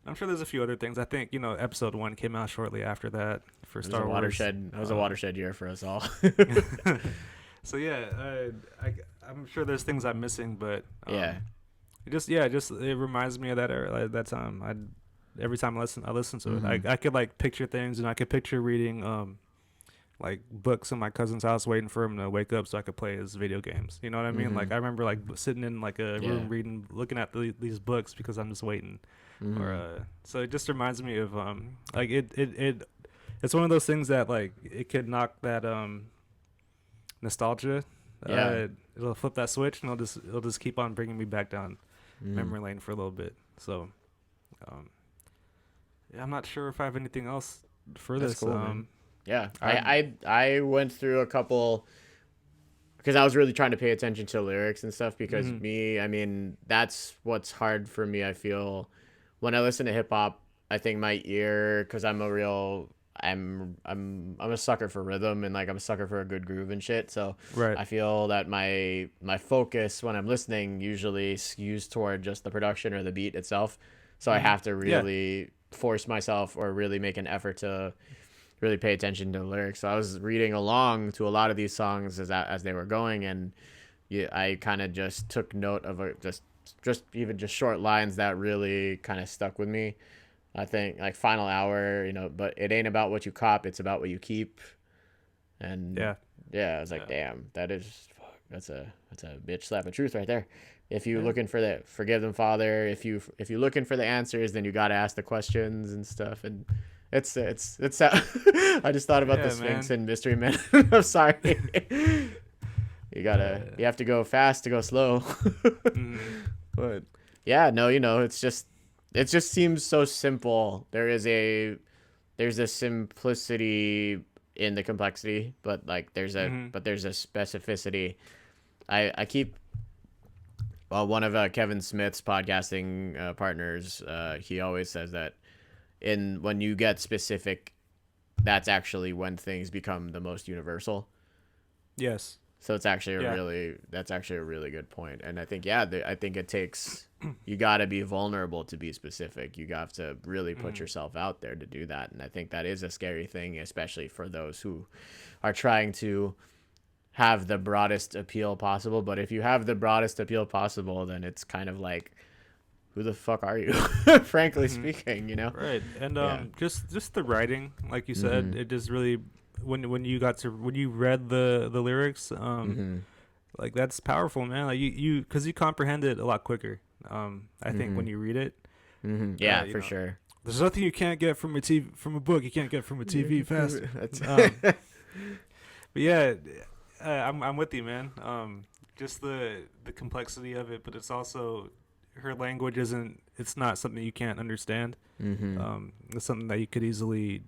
I'm sure there's a few other things. I think episode 1 came out shortly after that for It was a Star Wars. watershed. It was a watershed year for us all. So yeah, I'm sure there's things I'm missing, but Yeah. it reminds me of that era, like, that time. Every time I listen to it, I could like picture things, and I could picture reading like books in my cousin's house, waiting for him to wake up so I could play his video games. You know what I mean? Like I remember like sitting in like a room reading, looking at these books because I'm just waiting. Or so it just reminds me of like it's one of those things that like it could knock that nostalgia. Yeah. It'll flip that switch, and it'll just keep on bringing me back down memory lane for a little bit. So yeah, I'm not sure if I have anything else for That's this. cool, man. Yeah, I went through a couple because I was really trying to pay attention to lyrics and stuff because I mean, that's what's hard for me. I feel when I listen to hip hop, I think my ear, because I'm a sucker for rhythm, and like I'm a sucker for a good groove and shit. So Right. I feel that my focus when I'm listening usually skews toward just the production or the beat itself. So I have to really force myself or really make an effort to really pay attention to the lyrics. So I was reading along to a lot of these songs as they were going, and I kind of just took note of just even just short lines that really kind of stuck with me. I think like Final Hour, but it ain't about what you cop, it's about what you keep. And I was like, damn, that's a bitch slap of truth right there. If you looking for the forgive them, Father, if you looking for the answers, then you got to ask the questions and stuff. And it's I just thought about the Sphinx and Mystery Men. I'm sorry. You have to go fast to go slow. But yeah, no, it just seems so simple. There's a simplicity in the complexity, but like there's a specificity. I keep one of Kevin Smith's podcasting partners, he always says that when you get specific, that's actually when things become the most universal. Yes. So it's actually that's actually a really good point. And I think, I think it takes, you got to be vulnerable to be specific. You got to really put yourself out there to do that. And I think that is a scary thing, especially for those who are trying to have the broadest appeal possible. But if you have the broadest appeal possible, then it's kind of like, who the fuck are you? Frankly speaking, Right. And just the writing, like you said, it just really, when you read the lyrics, like that's powerful, man. Like you because you comprehend it a lot quicker. I think when you read it. Yeah, for sure. There's nothing you can't get from a book. You can't get from a TV fast. But yeah, I'm with you, man. Just the complexity of it, but it's also her language it's not something you can't understand. It's something that you could easily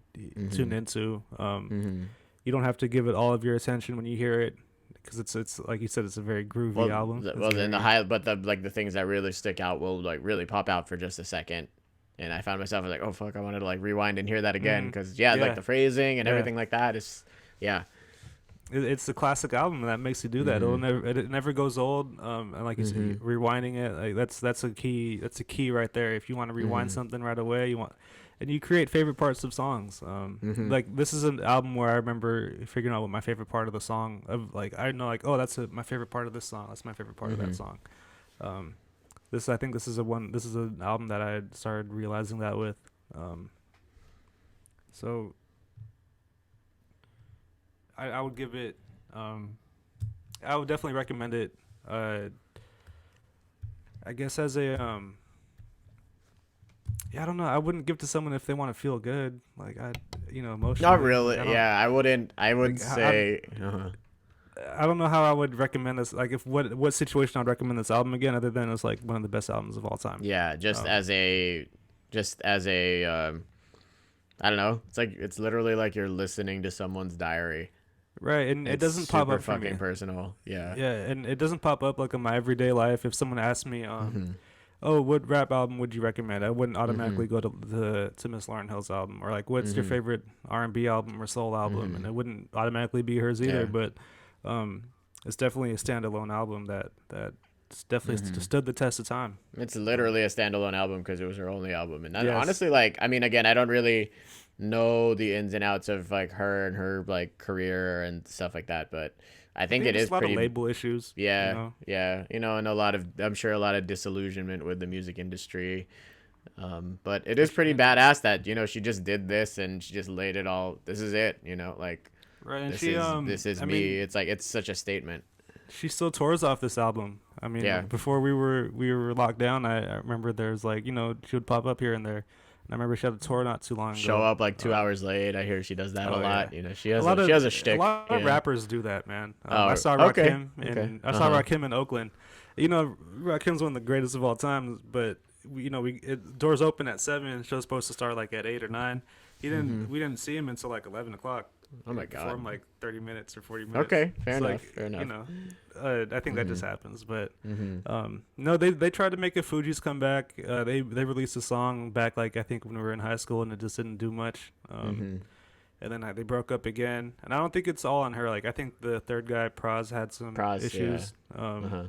tune into. You don't have to give it all of your attention when you hear it, because it's like you said, it's a very groovy album. The things that really stick out will like really pop out for just a second. And I found myself like, oh fuck, I wanted to like rewind and hear that again because like the phrasing and everything like that is It's the classic album that makes you do that. It never goes old. And like you said, rewinding it, like that's a key. That's a key right there. If you want to rewind something right away, and you create favorite parts of songs. Like this is an album where I remember figuring out what my favorite part of the song of, like I know, like, oh, that's my favorite part of this song. That's my favorite part of that song. I think this is an album that I started realizing that with. So I would give it. I would definitely recommend it. I guess as a I don't know. I wouldn't give to someone if they want to feel good, like emotionally. Not really. I wouldn't. I would say. I don't know how I would recommend this. Like, what situation I'd recommend this album again, other than it's like one of the best albums of all time. Yeah, just as a, I don't know. It's literally like you're listening to someone's diary, Right, and it It's doesn't pop super up for me. fucking personal. Yeah. Yeah, and it doesn't pop up like in my everyday life. If someone asked me, Mhm. oh, what rap album would you recommend? I wouldn't Mhm. automatically go to Miss Lauryn Hill's album, or like, what's your Mhm. favorite R&B album or soul album? And Mhm. it wouldn't automatically be hers either. Yeah. But um, it's definitely a standalone album that definitely Mhm. stood the test of time. It's Um, literally a standalone album because it was her only album, and yes, honestly, like, I mean, again, I don't really know the ins and outs of like her and her like career and stuff like that, but I I think think it there's is a lot of pretty. label issues. You Yeah, know, yeah, and a lot of, I'm sure, a lot of disillusionment with the music industry. But it is pretty and badass that she just did this and she just laid it all. This is it, like right, and this she is this is I me. mean, It's like it's such a statement. she still tours off this album. I Yeah, mean, before we were locked down, I remember there's like she would pop up here and there. And I remember she had a tour not too long show ago. up like 2 hours late. I hear she does that a Oh yeah, lot. She has a a shtick. lot of Yeah. rappers do that, man. I Oh, saw okay, Rakim okay. and I Uh saw huh. Rakim in Oakland. Rakim's one of the greatest of all time, but doors open at 7. Show's supposed to start like at 8 or 9. Mhm. We didn't see him until like 11 o'clock. Oh my We god. performed like 30 minutes or 40 minutes. Okay, fair It's enough. like Fair enough. I think that just Mhm. happens. But Mhm. no, they tried to make a Fuji's comeback. They released a song back like I think when we were in high school, and it just didn't do much. Mhm. And then they broke up again. And I don't think it's all on her. Like I think the third guy, Praz, had some Pros. Yeah. issues. Uh huh.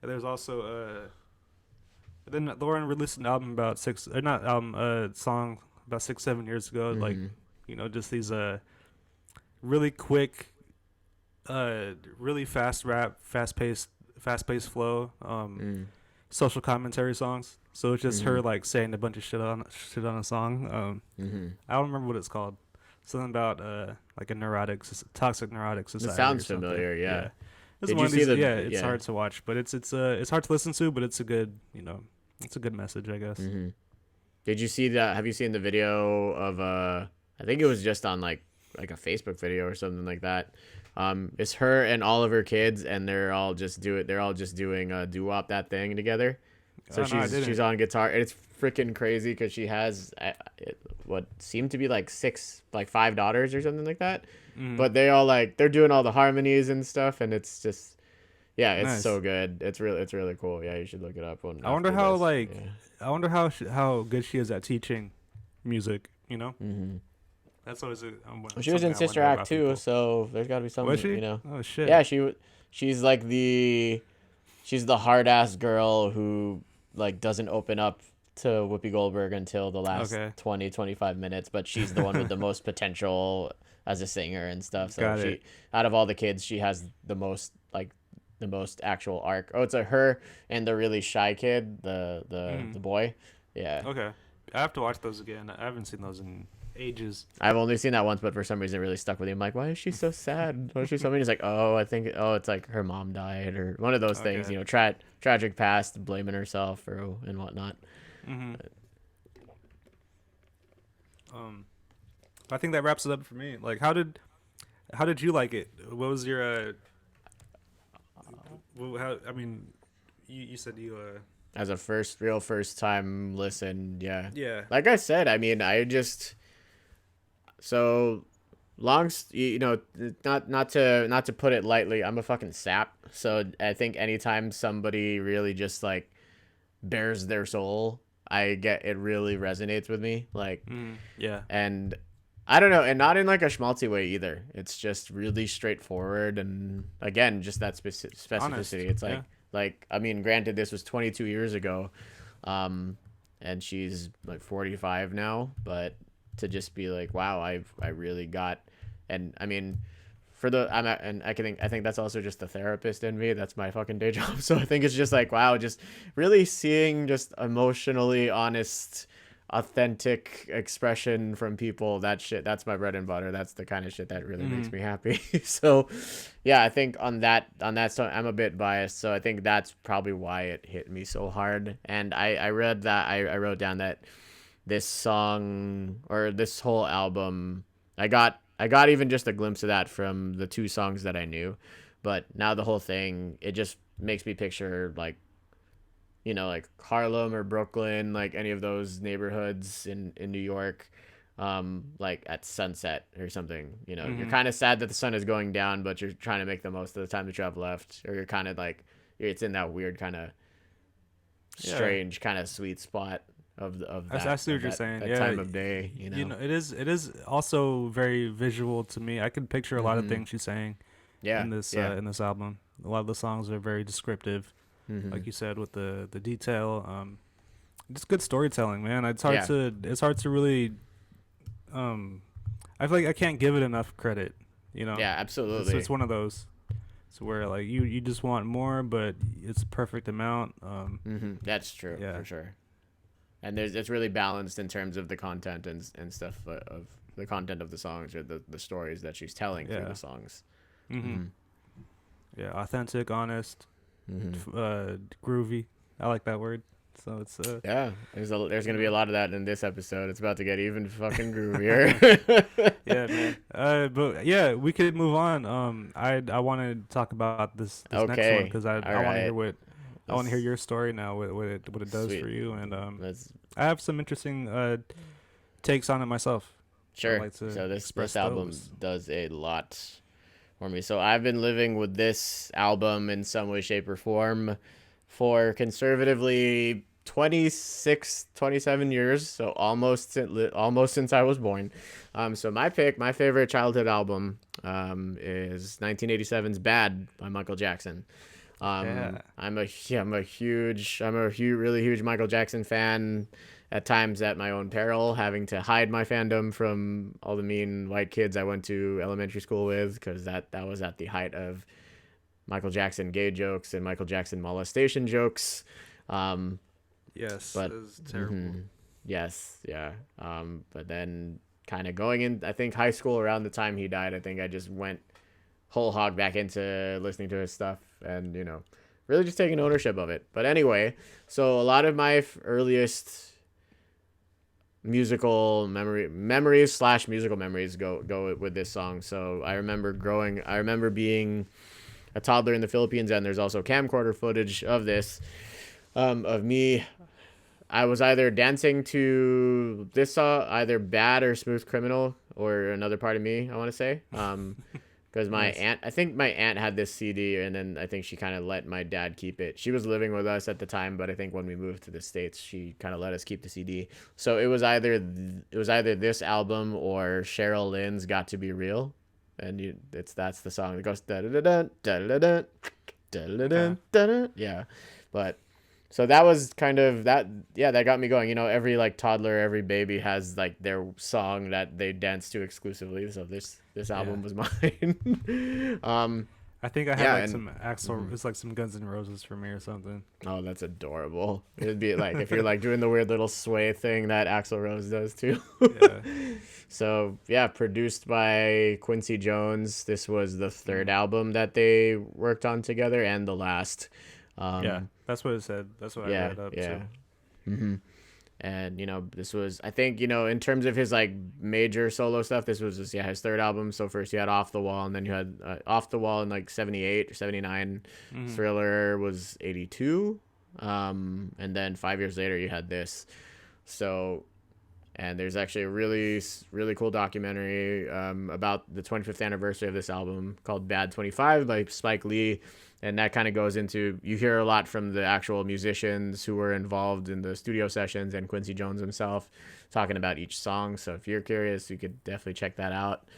And there's also then Lauren released an album about six or not album song about 6-7 years ago. Like Mhm. just these really quick, really fast rap, fast paced flow, Mhm. social commentary songs. So it's just her Mhm. like saying a bunch of shit on a song. Mhm. I don't remember what it's called. Something about like a toxic neurotic It society or sounds something. familiar. Yeah, Yeah. it's Did one you of see these. the? Yeah, it's Yeah. hard to watch, but it's hard to listen to, but it's a good it's a good message, I guess. Mhm. Did you see that? Have you seen the video of I think it was just on like a Facebook video or something like that. It's her and all of her kids, and they're all just doing a doo-wop that thing together. So Oh no, I she's didn't. on guitar, and it's freaking crazy because she has what seemed to be like five daughters or something like that. Mm, But they're doing all the harmonies and stuff, and it's just yeah, it's so nice. good. It's really cool. Yeah, you should look it up I wonder after how this. Yeah. how good she is at teaching music. Mm-hmm. That's always Well, she was something in I Sister wonder Act about too, people. so there's got to be Was some, she? Oh shit. Yeah, she's like she's the hard ass girl who like doesn't open up to Whoopi Goldberg until the last Okay. 20-25 minutes, but she's the one with the most potential as a singer and stuff. So Got it. she, out of all the kids, she has the most actual arc. Oh, it's her and the really shy kid, the Mm. boy. Yeah. Okay. I have to watch those again. I haven't seen those in ages. I've only seen that once, but for some reason it really stuck with me. I'm like, why is she so sad? Why is she so mean? He's like, it's like her mom died or one of those things, Okay. tragic past, blaming herself or and whatnot. Mhm. I think that wraps it up for me. Like, how did you like it? What was your how? I mean, you said you As a first time listen, yeah. yeah. Like I said, I mean, I just so not to put it lightly, I'm a fucking sap. So I think anytime somebody really just like bears their soul, I get it really resonates with me. Like, Yeah. and I don't know, and not in like a schmaltzy way either. It's just really straightforward, and again, just that Honest. specificity. It's Yeah. like I mean, granted, this was 22 years ago, and she's like 45 now, but to just be like, wow, I really got, and I mean, for the and I think that's also just the therapist in me. That's my fucking day job. So I think it's just like, wow, just really seeing just emotionally honest, authentic expression from people. That's my bread and butter. That's the kind of shit that really makes me happy. So yeah, I think on that song, I'm a bit biased, so I think that's probably why it hit me so hard. And I read that I wrote down that this song or this whole album, I got even just a glimpse of that from the two songs that I knew, but now the whole thing, it just makes me picture like, like Harlem or Brooklyn, like any of those neighborhoods in New York, like at sunset or something. You know, you're Mm-hmm. kind of sad that the sun is going down, but you're trying to make the most of the time that you have left, or you're kind of like it's in that weird kind of Yeah. strange kind of sweet spot I see what you're saying. that Yeah, time of day. you know, it is also very visual to me. I can picture a lot of Mm-hmm. things she's saying Yeah, yeah. in this album. A lot of the songs are very descriptive, Mm-hmm. like you said, with the detail. Just good storytelling, man. Yeah, It's hard to really I feel like I can't give it enough credit. You know, yeah, absolutely. it's one of those. It's where like you just want more, but it's a perfect amount. Mm-hmm. That's true Yeah, for sure. And it's really balanced in terms of the content and stuff of the content of the songs or the stories that she's telling through yeah, the songs. hmm Mm-hmm. yeah. Authentic, honest, Mm-hmm. groovy. I like that word. So it's Yeah, there's gonna be a lot of that in this episode. It's about to get even fucking groovier. yeah, man. But yeah, we could move on. I want to talk about this next one Okay, because all I want to hear right. what I want to hear Let's your story now. What it does sweet. for you, and Let's I have some interesting takes on it myself. So I'd sure. like to So this express album those. does a lot for me. So I've been living with this album in some way, shape, or form for conservatively 26, 27 years. So almost since I was born. So my favorite childhood album, is 1987's "Bad" by Michael Jackson. Yeah. Really huge Michael Jackson fan. At times, at my own peril, having to hide my fandom from all the mean white kids I went to elementary school with, because that was at the height of Michael Jackson gay jokes and Michael Jackson molestation jokes. Um, Yes, but it was terrible. yes, yeah. But then kind of going in, I think high school around the time he died, I think I just went whole hog back into listening to his stuff and really just taking ownership of it. But anyway, so a lot of my earliest musical musical memories go with this song. So I remember being a toddler in the Philippines, and there's also camcorder footage of this, of me. I was either dancing to this song, either "Bad" or "Smooth Criminal," or "Another Part of Me," I want to say. Because Nice. I think my aunt had this CD, and then I think she kind of let my dad keep it. She was living with us at the time, but I think when we moved to the States, she kind of let us keep the CD. So it was either this album or Cheryl Lynn's "Got to Be Real," and that's the song that goes da da da da da da da Okay. da da. Yeah, but so that was kind of that. Yeah, that got me going. Every like toddler, every baby has like their song that they dance to exclusively. So this Yeah. album was mine. I think I had Yeah, like and some Axl. It's like some Guns N' Roses for me or something. oh, that's adorable. It'd be like if you're like doing the weird little sway thing that Axl Rose does too. Yeah. So yeah, produced by Quincy Jones. This was the third Mm. album that they worked on together and the last. Yeah. Um, That's what it said. That's what I yeah, read up yeah. to. hmm And this was, I think, in terms of his like major solo stuff, this was just his third album. So first you had Off the Wall, and then you had Off the Wall in like 78 or 79. Mm-hmm. Thriller was 82. And then 5 years later you had this. So, and there's actually a really cool documentary about the 25th anniversary of this album called Bad 25 by Spike Lee. And that kind of goes into, you hear a lot from the actual musicians who were involved in the studio sessions and Quincy Jones himself talking about each song. So if you're curious, you could definitely check that out.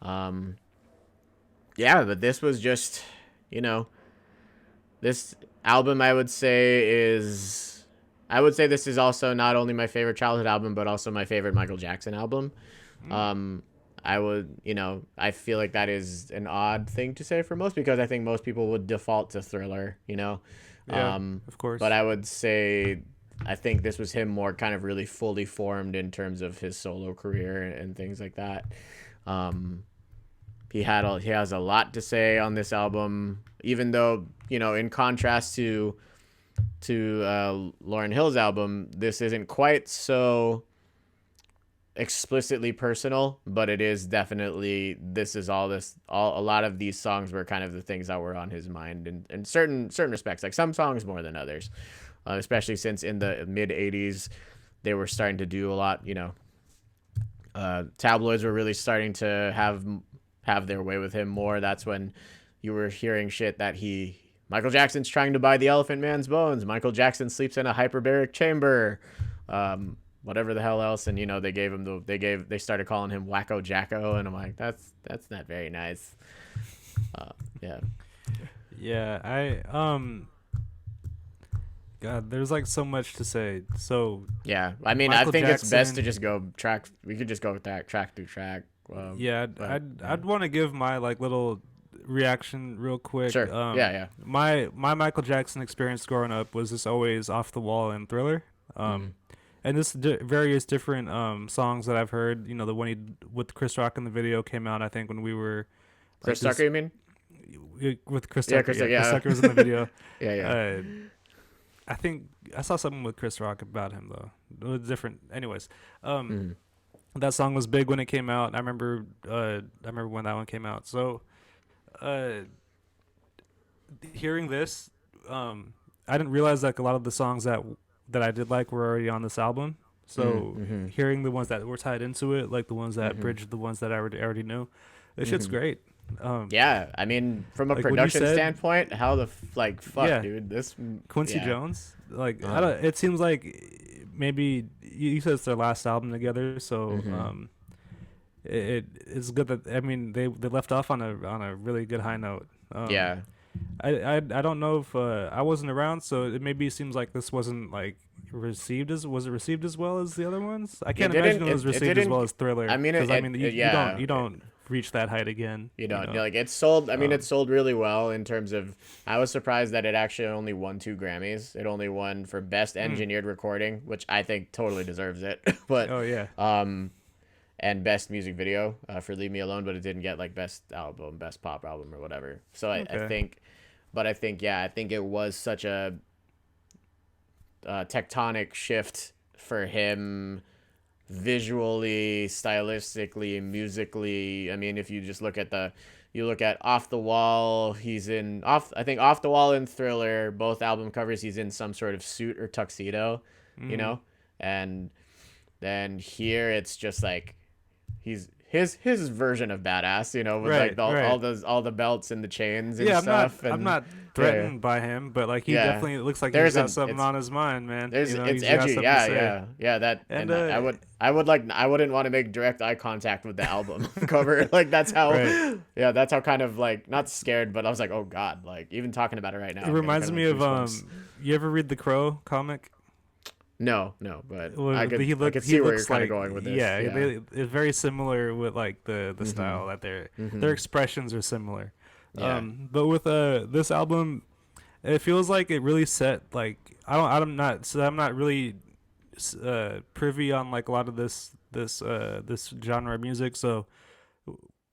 Um, yeah, but this was just, you know, this album I would say this is also not only my favorite childhood album, but also my favorite Michael Jackson album. Mm. Um, I feel like that is an odd thing to say for most, because I think most people would default to Thriller. Yeah. Um, Of course. but I would say I think this was him more kind of really fully formed in terms of his solo career and things like that. Um, he has a lot to say on this album, even though, in contrast to Lauryn Hill's album, this isn't quite so explicitly personal, but it is definitely, a lot of these songs were kind of the things that were on his mind in certain respects, like some songs more than others, especially since in the mid 80s they were starting to do a lot, tabloids were really starting to have their way with him more. That's when you were hearing shit that Michael Jackson's trying to buy the Elephant Man's bones. Michael Jackson sleeps in a hyperbaric chamber. Whatever the hell else, and they started calling him Wacko Jacko, and I'm like, that's not very nice. Yeah. Yeah, God, there's like so much to say. So yeah, I mean, Michael I think Jackson, it's best to just go track. We could just go with that track through track. Yeah, I'd want to give my like little reaction real quick. Sure. Yeah. My Michael Jackson experience growing up was just always Off the Wall and Thriller. And this various different songs that I've heard. You know, the one he with Chris Rock in the video came out. I think when we were Chris Tucker, you mean? With Chris Tucker. Chris Tucker was in the video. yeah. I think I saw something with Chris Rock about him though. It was different. Anyways, that song was big when it came out. I remember when that one came out. So, hearing this, I didn't realize like a lot of the songs that I did like were already on this album. So hearing the ones that were tied into it, like the ones that bridged the ones that I already knew, this shit's great. Yeah, I mean, from a like production said, standpoint, how the fuck, dude, this Quincy Jones, like I don't. It seems like maybe you said it's their last album together, so it's good that they left off on a really good high note. I don't know if I wasn't around, so it maybe seems like this wasn't like received as well as the other ones. I can't imagine it was received as well as Thriller. I mean, you don't reach that height again. You know, like it sold. I mean, it sold really well in terms of. I was surprised that it actually only won 2 Grammys. It only won for Best Engineered Recording, which I think totally deserves it. But and Best Music Video for Leave Me Alone, but it didn't get like Best Album, Best Pop Album, or whatever. So I think it was such a tectonic shift for him. Visually, stylistically, musically. I mean, if you just look at Off the Wall, I think Off the Wall and Thriller, both album covers, he's in some sort of suit or tuxedo, you know? And then here it's just like he's his version of badass, you know, with all the belts and the chains and stuff. I'm not threatened by him, but like he definitely looks like he's got something on his mind, man. It's edgy, That and I wouldn't want to make direct eye contact with the album cover. Like that's how kind of like not scared, but I was like, oh god, like even talking about it right now. It reminds me of you ever read the Crow comic? No, but I could see where you're kind of going with this. Yeah. It's very similar with like the style that their expressions are similar. Yeah. But with this album, it feels like it really set like I'm not really privy on like a lot of this genre of music. So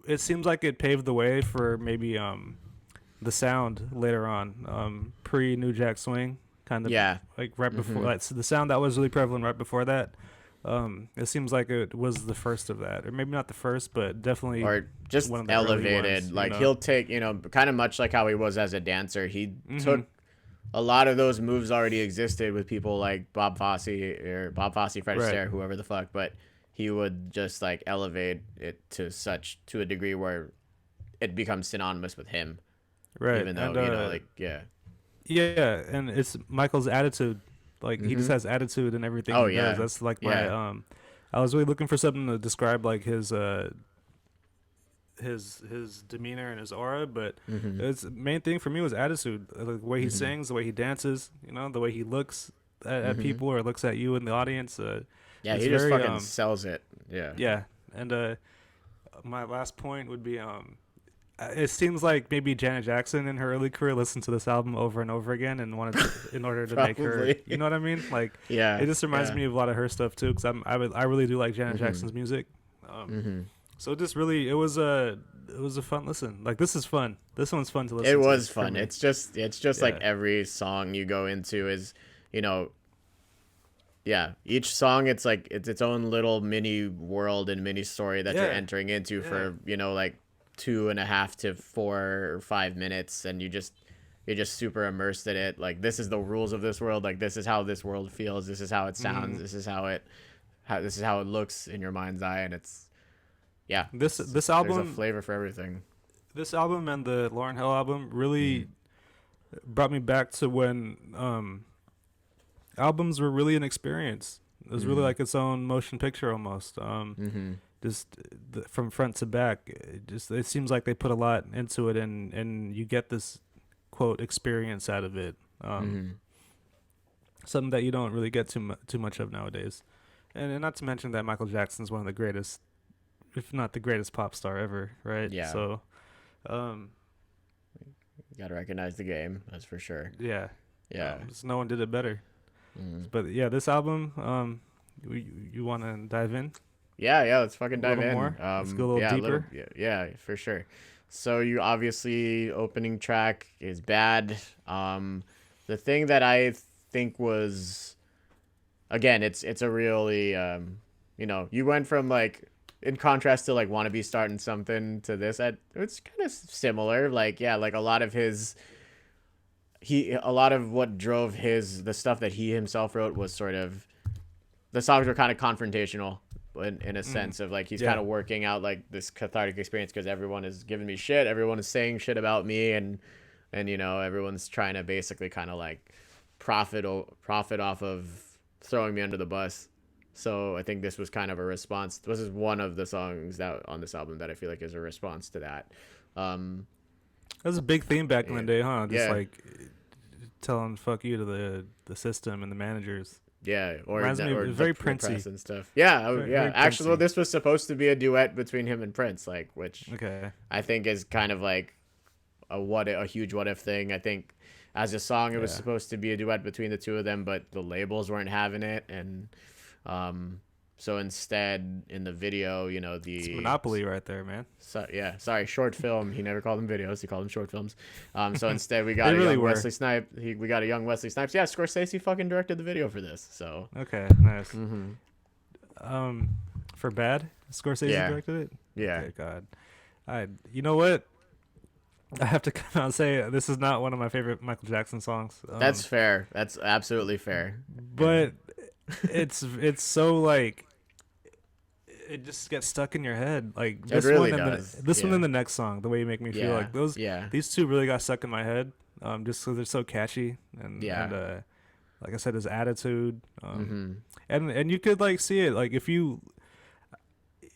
it seems like it paved the way for maybe the sound later on, pre New Jack Swing. Kind of like right before that, so the sound that was really prevalent right before that. It seems like it was the first of that, or maybe not the first, but definitely or just one of the elevated. ones, like he'll take, kind of much like how he was as a dancer. He took a lot of those moves already existed with people like Bob Fosse, Fred Astaire, whoever the fuck, but he would just like elevate it to a degree where it becomes synonymous with him, right? Even though Yeah, and it's Michael's attitude. Like he just has attitude in everything he does. That's like my I was really looking for something to describe like his demeanor and his aura, but the main thing for me was attitude. Like the way he sings, the way he dances, the way he looks at people or looks at you in the audience. He just fucking sells it. Yeah. Yeah, and my last point would be it seems like maybe Janet Jackson in her early career listened to this album over and over again and wanted to, in order to make her, you know what I mean? Like, it just reminds me of a lot of her stuff too, because I really do like Janet Jackson's music. So it just really it was a fun listen. Like this is fun. This one's fun to listen to. It was fun. It's just like every song you go into is, each song it's like it's its own little mini world and mini story that you're entering into for like 2.5 to 4 or 5 minutes, and you're just super immersed in it. Like this is the rules of this world. Like this is how this world feels. This is how it sounds. This is how it how this is how it looks in your mind's eye, and it's yeah. This There's album, a flavor for everything. this album and the Lauryn Hill album really brought me back to when albums were really an experience. It was really like its own motion picture almost. Just from front to back, it seems like they put a lot into it, and you get this quote experience out of it. Something that you don't really get too much of nowadays. And not to mention that Michael Jackson's one of the greatest, if not the greatest pop star ever, right? Yeah. So, you gotta recognize the game, that's for sure. yeah. Yeah. So no one did it better. But yeah, this album, you want to dive in? Yeah, let's fucking dive in. More? Let's go a little deeper. Yeah, for sure. So you obviously opening track is Bad. The thing that I think was, again, it's a really you went from like, in contrast to like Wannabe Starting Something to this, it's kind of similar. Like like a lot of what drove the stuff that he himself wrote was sort of, the songs were kind of confrontational in a sense of like he's kind of working out like this cathartic experience because everyone is giving me shit, everyone is saying shit about me, and everyone's trying to basically kind of like profit off of throwing me under the bus. So I think this was kind of a response. This is one of the songs that on this album that I feel like is a response to that. That was a big theme back in the day, huh? Just like telling fuck you to the system and the managers. Yeah, or very Princey and stuff. Yeah, very actually, well, this was supposed to be a duet between him and Prince, like, which I think is kind of like a huge what if thing. I think as a song, it was supposed to be a duet between the two of them, but the labels weren't having it, and so instead in the video, it's Monopoly right there, man. Sorry, short film. He never called them videos. He called them short films. So instead we got Wesley Snipes. We got a young Wesley Snipes. Yeah, Scorsese fucking directed the video for this. So okay, nice. For Bad, Scorsese directed it. Yeah. Okay, God, you know what? I have to come out and say this is not one of my favorite Michael Jackson songs. That's fair. That's absolutely fair. But it's so like, it just gets stuck in your head. Like this really one does. One and the next song, The Way You Make Me Feel, like those. Yeah. These two really got stuck in my head. Just because they're so catchy and like I said, his attitude. And you could like see it. Like if you.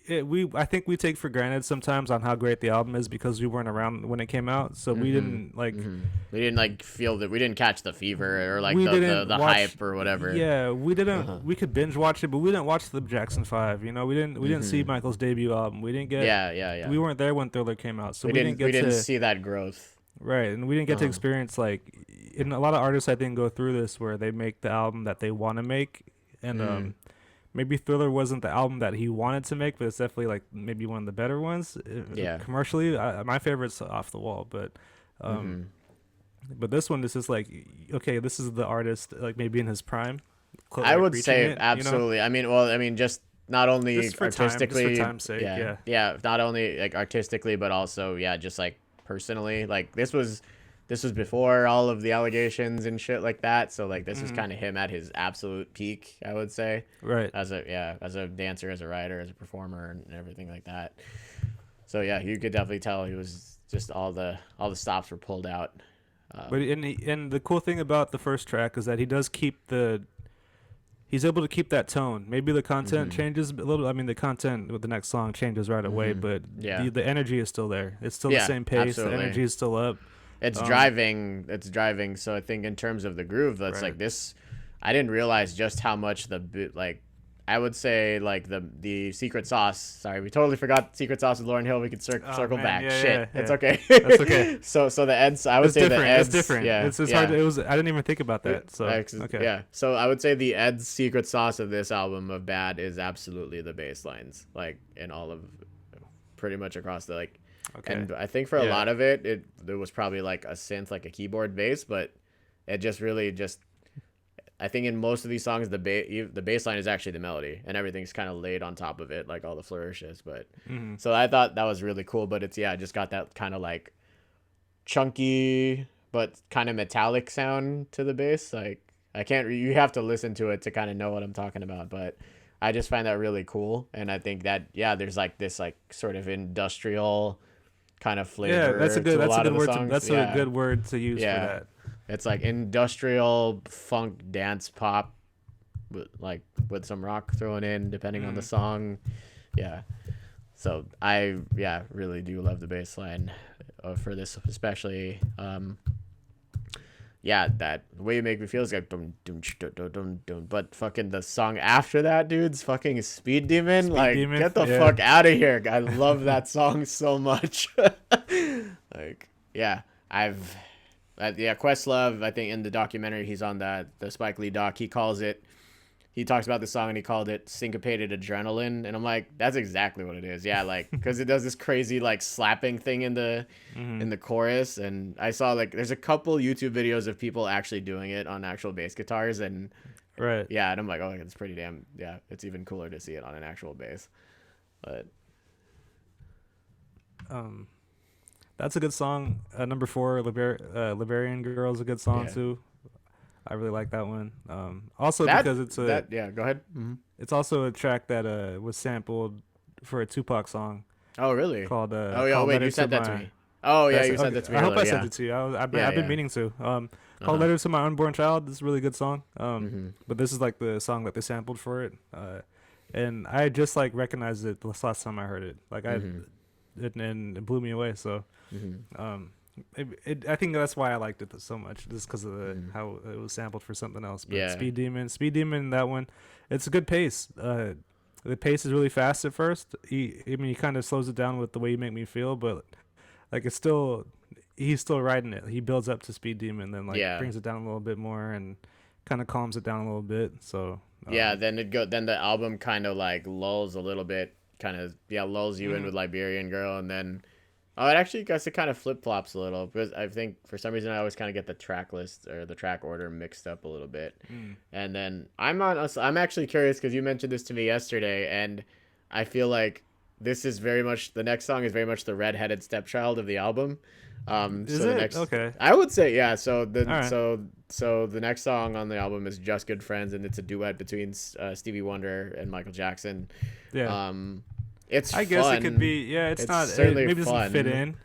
I think we take for granted sometimes on how great the album is because we weren't around when it came out, so we didn't like we didn't like feel that, we didn't catch the fever or like the hype or whatever. Yeah, we didn't. We could binge watch it, but we didn't watch the Jackson 5. We didn't see Michael's debut album. We didn't get we weren't there when Thriller came out, so we didn't see that growth. Right, and we didn't get to experience like, and a lot of artists I think go through this where they make the album that they want to make, and maybe Thriller wasn't the album that he wanted to make, but it's definitely like maybe one of the better ones. Commercially, my favorite's Off the Wall, but this one, this is like, okay, this is the artist like maybe in his prime. I would say absolutely. I mean, just not only just for artistically, just for time's sake, not only like artistically, but also just like personally. Like this was before all of the allegations and shit like that. So like this is kind of him at his absolute peak, I would say. Right. As a dancer, as a writer, as a performer, and everything like that. So yeah, you could definitely tell he was just all the stops were pulled out. But and the cool thing about the first track is that he's able to keep that tone. Maybe the content changes a little. I mean, the content with the next song changes right away, but the energy is still there. It's still the same pace. Absolutely. The energy is still up. It's driving. So I think in terms of the groove, that's like this. I didn't realize just how much I would say like the secret sauce. Sorry, we totally forgot secret sauce with Lauryn Hill. We could circle back. Shit, it's okay. That's okay. So the eds. I would say the eds. It's different. Yeah, it's hard. I didn't even think about that. So okay. Yeah. So I would say the eds secret sauce of this album of Bad is absolutely the bass lines, like in all of, pretty much across the like. Okay. And I think for a lot of it there was probably like a synth, like a keyboard bass, but it just really I think in most of these songs the bass line is actually the melody and everything's kind of laid on top of it, like all the flourishes. But so I thought that was really cool. But it's just got that kind of like chunky but kind of metallic sound to the bass. Like you have to listen to it to kind of know what I'm talking about. But I just find that really cool, and I think that there's like this like sort of industrial kind of Yeah, flavor to a lot of the songs. that's a good word to use for Yeah, that. it's like industrial funk dance pop, with some rock thrown in depending on the song. Yeah, so I really do love the bass line for this especially. That the way you make me feel is like dum dum dum dum dum dum. But fucking the song after that, dude's fucking Speed Demon. Speed Like, Demon, get the yeah. fuck out of here. I love that song so much. Like, yeah, Questlove. I think in the documentary he's on the Spike Lee doc, he talks about the song and he called it syncopated adrenaline, and I'm like, that's exactly what it is. Yeah, like, because it does this crazy like slapping thing in the chorus, and I saw like there's a couple YouTube videos of people actually doing it on actual bass guitars, and Right. yeah, and I'm like, oh, it's pretty damn, it's even cooler to see it on an actual bass. But That's a good song. Number 4, Liberian Girl is a good song Yeah. too. I really like that one. Also that, because it's go ahead. it's also a track that was sampled for a Tupac song Oh, really? called Oh, yeah. called Wait, Letter you said to that to My- me. Oh, yeah, That's- you said okay, that to me. I hope I earlier, sent it to you. I've Yeah, been yeah. meaning to. Called Letter to My Unborn Child. This is a really good song. But this is like the song that they sampled for it. And I just like recognized it the last time I heard it. Like and it blew me away. So, I think that's why I liked it so much, just because of how it was sampled for something else. But Yeah. Speed Demon, that one, it's a good pace. The pace is really fast at first. He kind of slows it down with the way you make me feel, but like he's still riding it. He builds up to Speed Demon, then brings it down a little bit more and kind of calms it down a little bit. So then the album kind of like lulls a little bit, lulls you in with Liberian Girl, and then it actually guess it kind of flip flops a little, because I think for some reason I always kind of get the track list or the track order mixed up a little bit. And then I'm actually curious because you mentioned this to me yesterday, and I feel like this is very much, the next song is very much the redheaded stepchild of the album. Is so it? the next, Okay. I would say, yeah. So Alright. so the next song on the album is Just Good Friends, and it's a duet between Stevie Wonder and Michael Jackson. Yeah. It's I guess fun. it could be. Yeah, it's not. certainly Maybe it doesn't fun. fit in.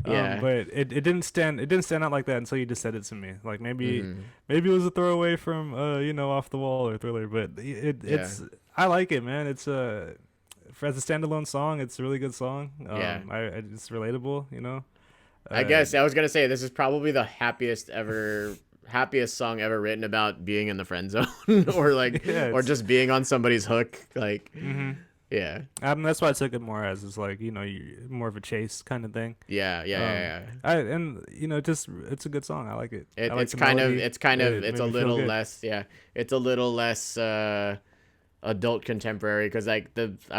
Yeah. But it didn't stand. It didn't stand out like that until you just said it to me. Like maybe it was a throwaway from Off the Wall or Thriller. But it's I like it, man. It's as a standalone song, it's a really good song. It's relatable. I guess I was gonna say this is probably the happiest song ever written about being in the friend zone or or just being on somebody's hook. Like, yeah. That's why I took it more as more of a chase kind of thing. Yeah. It's a good song. I like it. It's a little less. Yeah, it's a little less adult contemporary, because I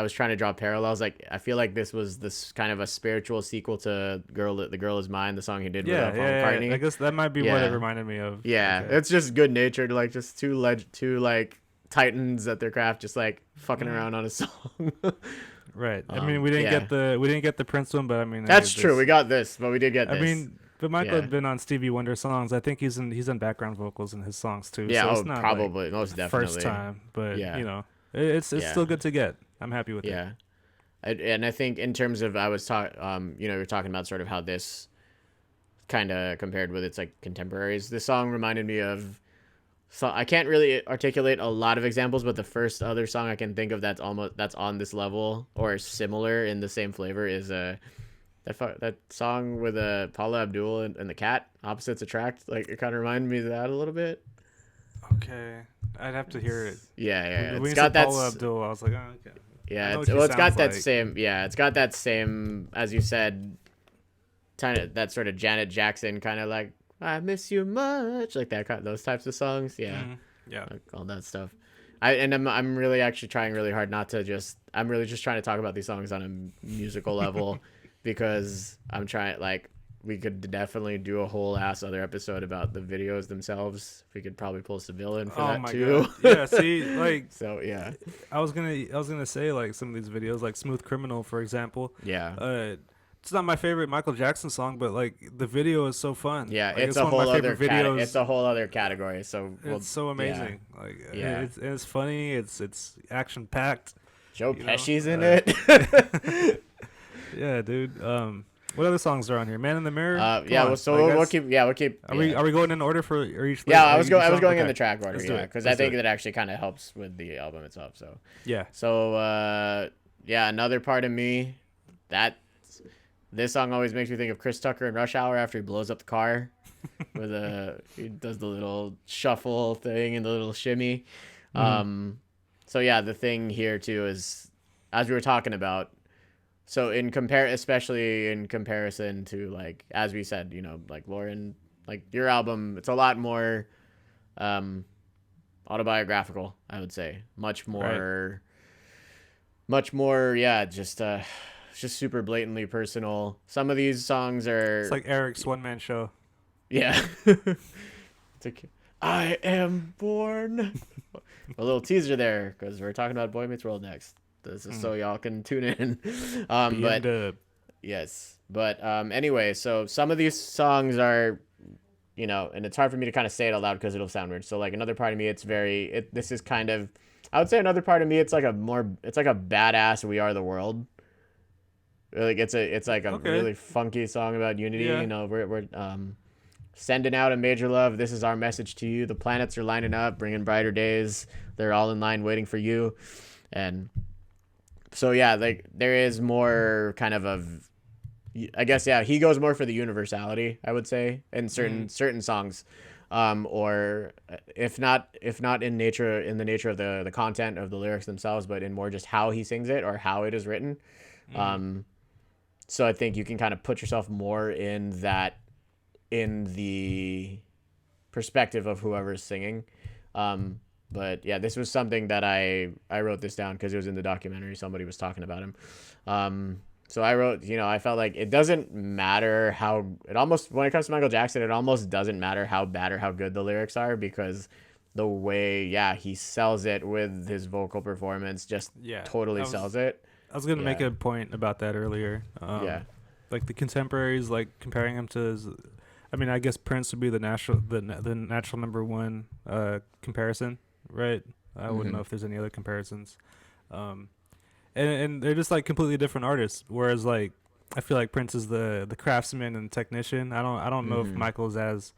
was trying to draw parallels. Like, I feel like this was this kind of a spiritual sequel to The Girl Is Mine, the song he did with Paul McCartney. I guess that might be what it reminded me of. Yeah, Okay. it's just good natured, like just two titans at their craft, just like fucking around on a song. Right. I mean, we didn't get the Prince one, but I mean, that's true. We got this, but we did get this. I mean, but Michael had been on Stevie Wonder songs. I think he's in background vocals in his songs too. Yeah, so it's not probably most definitely first time, but Yeah. it's still good to get. I'm happy with it. Yeah, and I think in terms of we were talking about sort of how this kind of compared with its like contemporaries. This song reminded me of. So I can't really articulate a lot of examples, but the first other song I can think of that's on this level or similar in the same flavor is that song with Paula Abdul and the cat, Opposites Attract. Like, it kind of reminded me of that a little bit. Okay, I'd have to hear it. Yeah. When It's you got said that. Paula Abdul, I was like, oh, okay. Yeah, it's got that like. same. Yeah, it's got that same, as you said, kind of that sort of Janet Jackson kind of like I miss you much, like that, those types of songs. Yeah, like all that stuff. I'm really actually trying really hard not to just. I'm really just trying to talk about these songs on a musical level, because I'm trying, like, we could definitely do a whole ass other episode about the videos themselves. We could probably pull Seville in for that too. God. Yeah, see, like, so yeah. I was gonna say, like, some of these videos, like Smooth Criminal, for example. Yeah. It's not my favorite Michael Jackson song, but like the video is so fun. Yeah, Like it's it's a one of my whole other favorite videos. it's a whole other category. So well, It's so yeah, amazing. Like yeah. it's funny. It's action packed. Joe You know. Pesci's in it. Yeah, dude. What other songs are on here? Man in the Mirror. Come Yeah. on. Well, so Like, we'll keep. Yeah, we'll keep. Are Yeah. we going in order for each? Yeah, I or was each going. I was song? going in Okay. the track order. Let's do Yeah, it. because I Let's do think it. that actually kind of helps with the album itself. So. Yeah. So yeah, another part of me that this song always makes me think of Chris Tucker in Rush Hour after he blows up the car with he does the little shuffle thing and the little shimmy. So yeah, the thing here too is, as we were talking about, so especially in comparison to, like, as we said, like Lauryn, like your album, it's a lot more autobiographical, I would say. Much more yeah, just super blatantly personal. Some of these songs are, It's like Eric's one man show. yeah. It's like, I am born. A little teaser there, because we're talking about Boy Meets World next. This is so y'all can tune in. But yes, but anyway, so some of these songs are, and it's hard for me to kind of say it out loud because it'll sound weird. So like another part of me, this is kind of, I would say another part of me, it's like a badass We Are the World. Like it's like a really funky song about unity. Yeah. We're sending out a major love. This is our message to you. The planets are lining up, bringing brighter days. They're all in line waiting for you. And so, yeah, like there is more kind of I guess, yeah, he goes more for the universality, I would say, in certain songs. Or if not in the nature of the content of the lyrics themselves, but in more just how he sings it or how it is written. So I think you can kind of put yourself more in the perspective of whoever's singing. But yeah, this was something that I wrote this down because it was in the documentary. Somebody was talking about him. So I wrote, I felt like it doesn't matter when it comes to Michael Jackson, it almost doesn't matter how bad or how good the lyrics are, because the way, he sells it with his vocal performance, just totally sells it. I was going to make a point about that earlier. Like the contemporaries, like comparing him to I guess Prince would be the natural number one comparison, right? I wouldn't know if there's any other comparisons. And they're just like completely different artists. Whereas like I feel like Prince is the craftsman and technician. I don't know if Michael's as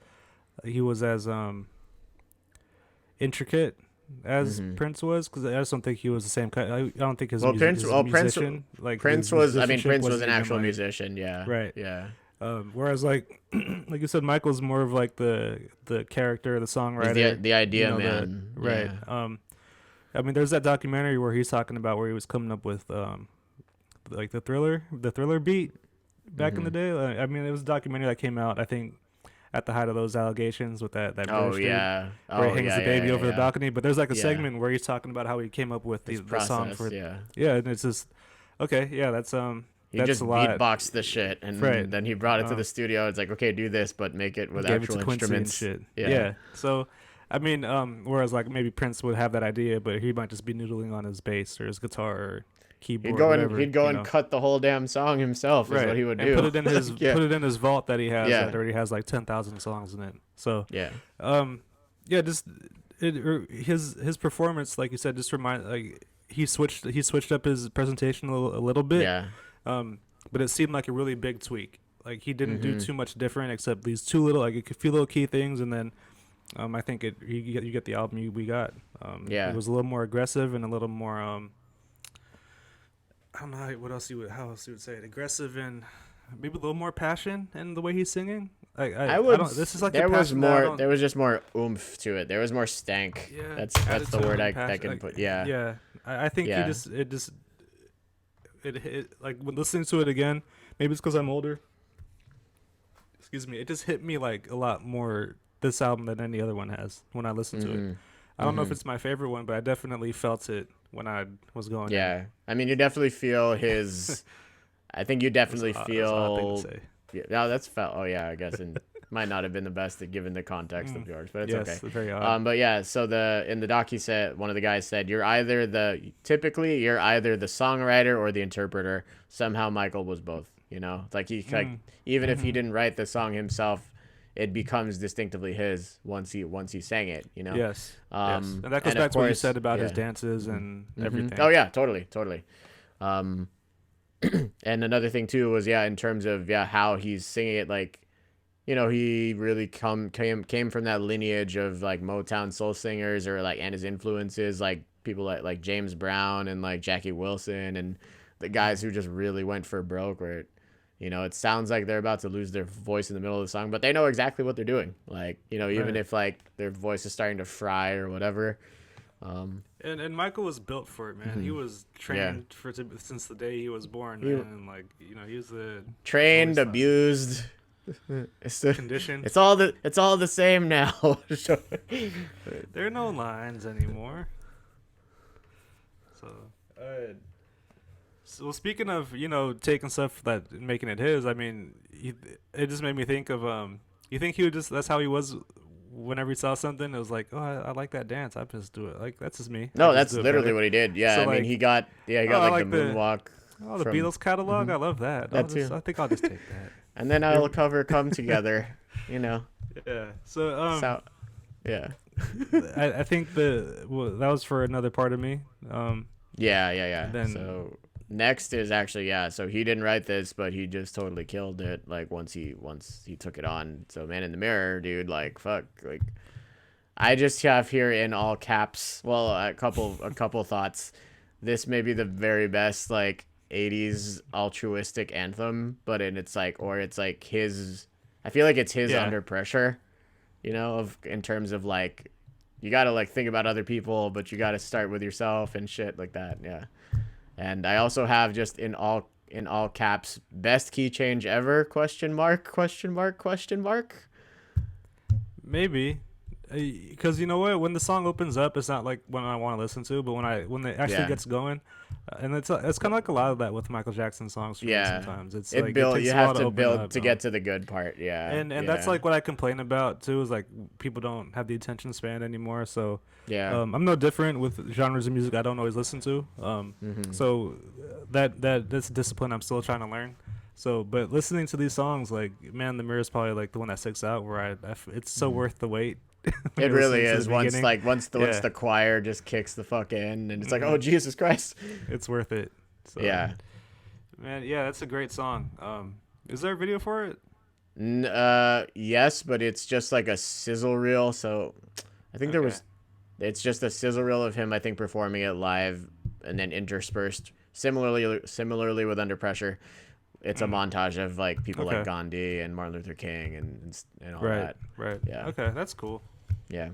intricate as Prince was, because I just don't think he was the same kind. I don't think his musician. Prince was an actual musician. Yeah. Right. Yeah. Whereas like like you said, Michael's more of like the character, the songwriter, the idea man. Right. Yeah. There's that documentary where he's talking about where he was coming up with like the thriller beat back in the day. It was a documentary that came out, I think, at the height of those allegations with that British dude, where he hangs the baby over the balcony. But there's like a segment where he's talking about how he came up with the song for and it's just that's He that's just a lot. beatboxed the shit, and then he brought it to the studio. It's like, okay, do this, but make it with actual instruments. And shit. Yeah. So, whereas like maybe Prince would have that idea, but he might just be noodling on his bass or his guitar or keyboard. He'd go and cut the whole damn song himself. Is what he would do. Put it in his put it in his vault that he has that already has like 10,000 songs in it. So his performance, like you said, just he switched up his presentation a little bit. Yeah. But it seemed like a really big tweak. Like he didn't do too much different except these two little, like a few little key things, and then I think you get the album we got. It was a little more aggressive and a little more I don't know how else you would say it. Aggressive and maybe a little more passion in the way he's singing. This is like there was just more oomph to it. There was more stank. Yeah, that's the word I can put. Yeah. Yeah. I think it like when listening to it again, maybe it's because I'm older. Excuse me. It just hit me like a lot more this album than any other one has when I listened to it. I don't know if it's my favorite one, but I definitely felt it when I was going. Yeah, you definitely feel his. I think you definitely feel. That's an odd thing to say. Yeah, no, that's felt. Oh yeah, I guess, and might not have been the best given the context of yours, but it's okay. Very odd. But yeah, so in the doc, he said, one of the guys said, you're either the songwriter or the interpreter. Somehow Michael was both. You know, like like even if he didn't write the song himself, it becomes distinctively his once he sang it. You know. Yes. Yes. And that goes And of back to what you course, said about his yeah. dances and everything. Oh yeah, totally. Um, and another thing too was in terms of how he's singing it, like, you know, he really came from that lineage of like Motown soul singers, or like, and his influences, like people like James Brown and like Jackie Wilson, and the guys who just really went for broke, where you know, it sounds like they're about to lose their voice in the middle of the song, but they know exactly what they're doing. Like, you know, even Right. if like their voice is starting to fry or whatever. And Michael was built for it, man. He was Yeah. trained since the day he was born, He man. And like, you know, he was the trained, always thought- abused. conditioned. It's all the same now. There are no lines anymore. So, well, speaking of, you know, taking stuff that making it his, I mean, it just made me think of you think he would just, that's how he was whenever he saw something, it was like, oh, I like that dance, I just do it. Like, that's just me. No, I just that's do it literally better. what he did. Yeah, So, I mean, like, he got I like like the moonwalk. Oh, the from- Beatles catalog, I love that. That too. I think I'll just take that. And then I'll cover "Come Together." You know. Yeah. So So, yeah. I think that was for another part of me. Yeah. Then- So next is actually so he didn't write this, but he just totally killed it. Like once he took it on. So Man in the Mirror, dude, like fuck, like I just have here in all caps. Well, a couple thoughts. This may be the very best like 80s altruistic anthem, but it's like his. I feel like it's his under pressure. You know, in terms of like, you gotta like think about other people, but you gotta start with yourself and shit like that. Yeah. And I also have just in all caps, best key change ever, question mark. Maybe, because you know what, when the song opens up, it's not like when I want to listen to, but when it actually gets going, and it's kind of like a lot of that with Michael Jackson songs. For me sometimes it's like it takes you a have while to open build up, to get to the good part. Yeah. and that's like what I complain about too, is like people don't have the attention span anymore. So I'm no different with genres of music I don't always listen to. So that's a discipline I'm still trying to learn. So, but listening to these songs, like Man in the Mirror is probably like the one that sticks out, where it's so worth the wait. It really is. Once beginning. the choir just kicks the fuck in, and it's like, oh Jesus Christ, it's worth it. So, yeah, man, that's a great song. Is there a video for it? Yes, but it's just like a sizzle reel. So I think it's just a sizzle reel of him, I think, performing it live, and then interspersed similarly with Under Pressure. It's a montage of like people like Gandhi and Martin Luther King and all that. Right. Yeah. Okay, that's cool. Yeah.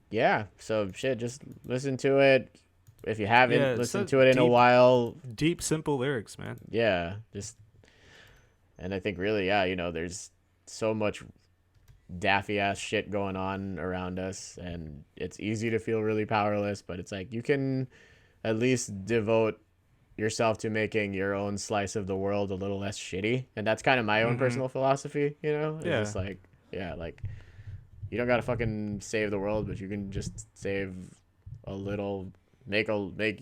Yeah. So shit, just listen to it. If you haven't listened to it in a while. Deep, simple lyrics, man. Yeah. And I think really, you know, there's so much daffy ass shit going on around us, and it's easy to feel really powerless, but it's like you can at least devote yourself to making your own slice of the world a little less shitty. And that's kind of my own personal philosophy, you know? It's just like, like you don't gotta fucking save the world, but you can just save a little, make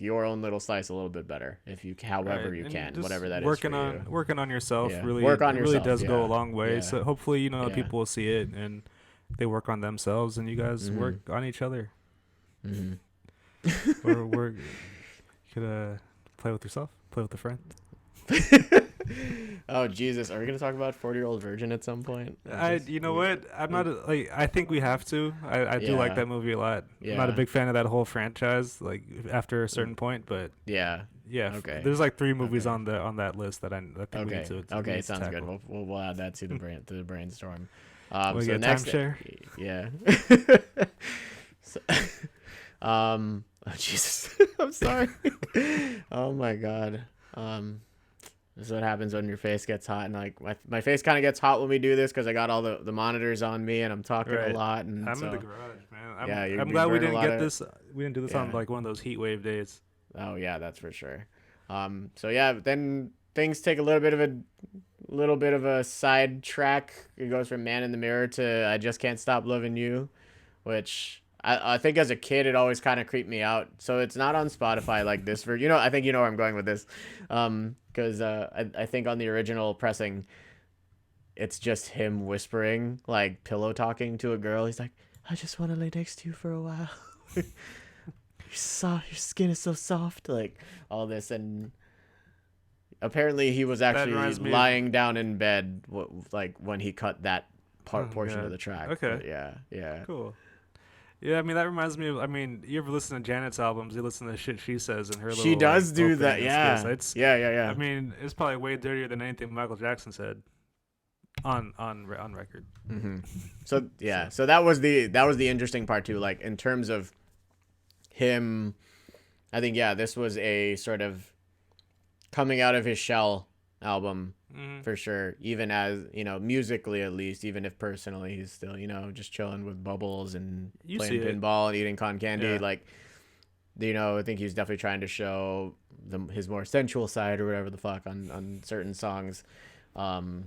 your own little slice a little bit better if you, however you can, whatever that is for you. Working on yourself really does go a long way. So hopefully, you know, people will see it and they work on themselves, and you guys work on each other. Or you could play with yourself, play with a friend. Oh Jesus, are we gonna talk about 40-Year-Old Virgin at some point? You know what? I'm not like, I think we have to. I do like that movie a lot. I'm not a big fan of that whole franchise, like after a certain point, but okay. There's like 3 movies on that list that I think we need to. Okay, sounds good. We'll add that to the brainstorm. So get next, timeshare. Yeah. Oh Jesus, I'm sorry. Oh my God. This is what happens when your face gets hot, and like my face kind of gets hot when we do this because I got all the monitors on me and I'm talking a lot. And I'm in the garage, man. Yeah, I'm glad we didn't get this. We didn't do this on like one of those heat wave days. Oh yeah, that's for sure. So yeah, then things take a little bit of a side track. It goes from Man in the Mirror to I Just Can't Stop Loving You, which I think as a kid it always kind of creeped me out. So it's not on Spotify like this. You know, I think you know where I'm going with this. because I think on the original pressing, it's just him whispering, like pillow talking to a girl. He's like, I just want to lay next to you for a while. You're soft, your skin is so soft, like all this. And apparently he was actually lying down in bed, like when he cut that portion of the track. Okay. But yeah. Cool. Yeah, I mean that reminds me of. I mean, you ever listen to Janet's albums? You listen to the shit she says in her little. She does do that. Yeah. It's yeah. I mean, it's probably way dirtier than anything Michael Jackson said on record. Mm-hmm. So yeah, so that was the interesting part too. Like in terms of him, I think this was a sort of coming out of his shell album. For sure, even as musically at least, even if personally he's still just chilling with bubbles and playing pinball and eating cotton candy. Like I think he's definitely trying to show his more sensual side or whatever the fuck on certain songs. The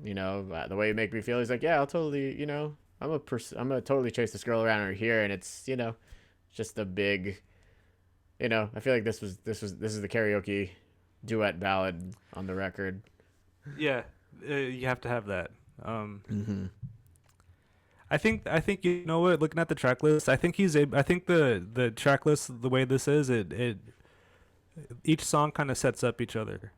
way you make me feel, he's like, yeah, I'll totally I'm gonna totally chase this girl around her here, and it's just a big I feel like this is the karaoke duet ballad on the record. Yeah, you have to have that. I think you know what? Looking at the track list, I think the track list, the way this is, it each song kind of sets up each other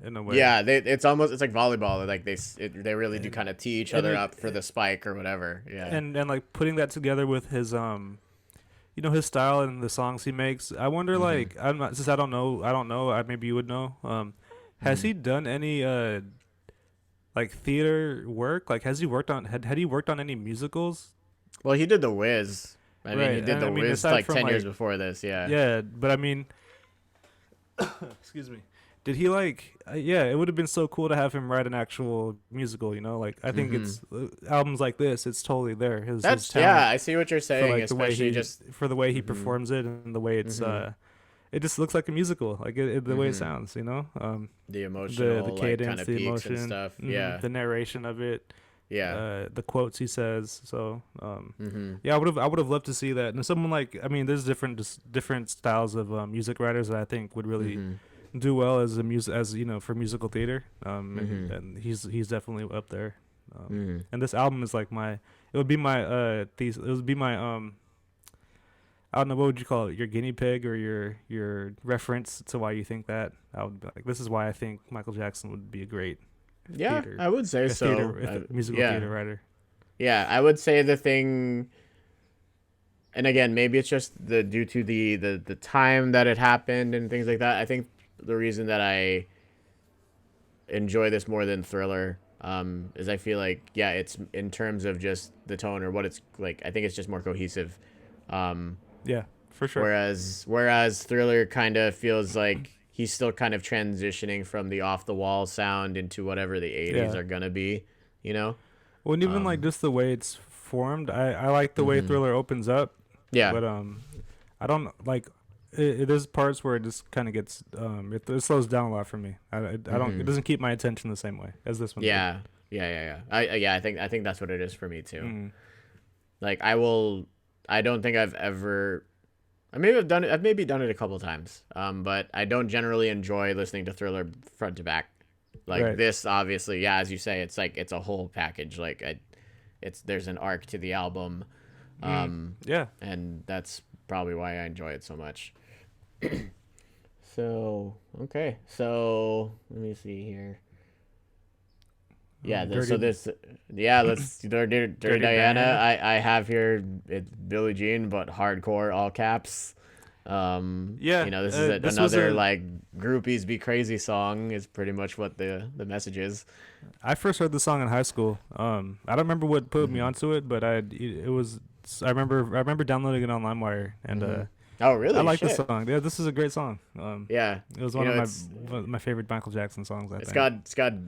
in a way. Yeah, it's like volleyball. Like they really do kind of tee each other up for the spike or whatever. Yeah, and like putting that together with his his style and the songs he makes. I wonder, like, I'm not, since I don't know. Maybe you would know. Has he done any like theater work? Like, has he worked on had he worked on any musicals? Well, he did The Wiz. I mean, he did The Wiz like 10 years before this. Yeah. Yeah, but I mean, excuse me. Did he like? It would have been so cool to have him write an actual musical. Like, I think it's albums like this. It's totally there. His talent I see what you're saying. For, like, especially for the way he performs it and the way it's it just looks like a musical. Like the way it sounds. The emotional, the cadence, kind of the emotion, and stuff. The narration of it. Yeah. The quotes he says. So I would have loved to see that. And someone like, I mean, there's different styles of music writers that I think would really do well as for musical theater. And he's definitely up there. And this album is like it would be my thesis. It would be my I don't know, what would you call it? Your guinea pig or your reference to why you think that? I would be like, this is why I think Michael Jackson would be a great theater. I would say so. Musical theater writer. Yeah, I would say the thing, and again, maybe it's just due to the time that it happened and things like that. I think the reason that I enjoy this more than Thriller is I feel like it's in terms of just the tone or what it's like. I think it's just more cohesive. Yeah, for sure. Whereas Thriller kind of feels like he's still kind of transitioning from the off the wall sound into whatever the 80s are gonna be, Well, and even like just the way it's formed, I like the way Thriller opens up. Yeah. But I don't like it. There's parts where it just kind of gets it slows down a lot for me. I don't. It doesn't keep my attention the same way as this one. Yeah. Did. I think that's what it is for me too. Like I don't think I've ever. I've maybe done it a couple times. But I don't generally enjoy listening to Thriller front to back. Like this, obviously, as you say, it's like it's a whole package. Like there's an arc to the album. And that's probably why I enjoy it so much. So okay, so let me see here. Yeah, let's Dirty Diana. I have here it's Billie Jean, but hardcore, all caps. This is another like groupies be crazy song is pretty much what the message is. I first heard the song in high school. I don't remember what put me onto it, but I remember downloading it on LimeWire and oh really? I like this song. Yeah, this is a great song. It was one of my favorite Michael Jackson songs. It's got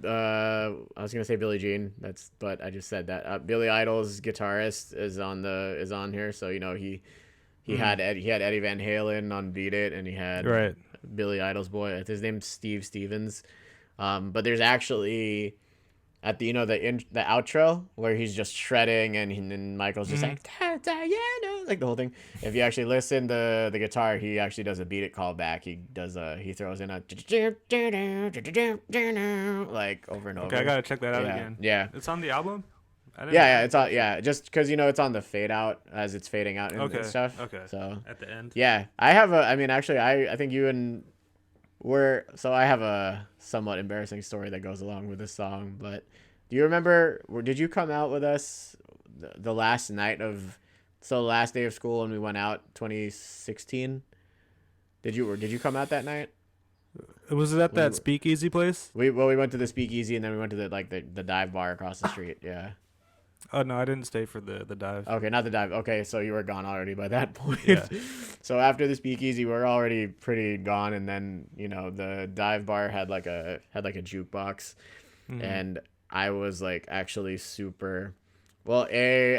I was gonna say Billie Jean. But I just said that. Billy Idol's guitarist is on here, so he had Eddie Van Halen on Beat It, and he had Billy Idol's boy. His name's Steve Stevens. But there's actually at the the outro where he's just shredding and Michael's just like Diana, like the whole thing. If you actually listen to the guitar, he actually does a beat it call back. He throws in a like over and over. Okay, I gotta check that out Yeah, again. yeah. It's on the album. Yeah, it's on. Yeah, just because it's on the fade out as it's fading out and stuff. Okay. So at the end. yeah, I have a. I mean, actually, I think you and I have a somewhat embarrassing story that goes along with this song. But do you remember? Did you come out with us the last night of the last day of school and we went out 2016? Did you come out that night? Was it at that speakeasy place? We went to the speakeasy and then we went to the dive bar across the street. Yeah. Oh no, I didn't stay for the dive. Okay, not the dive. Okay, so you were gone already by that point. Yeah. So after the speakeasy, we were already pretty gone, and then the dive bar had like a jukebox, and I was like actually super. Well, I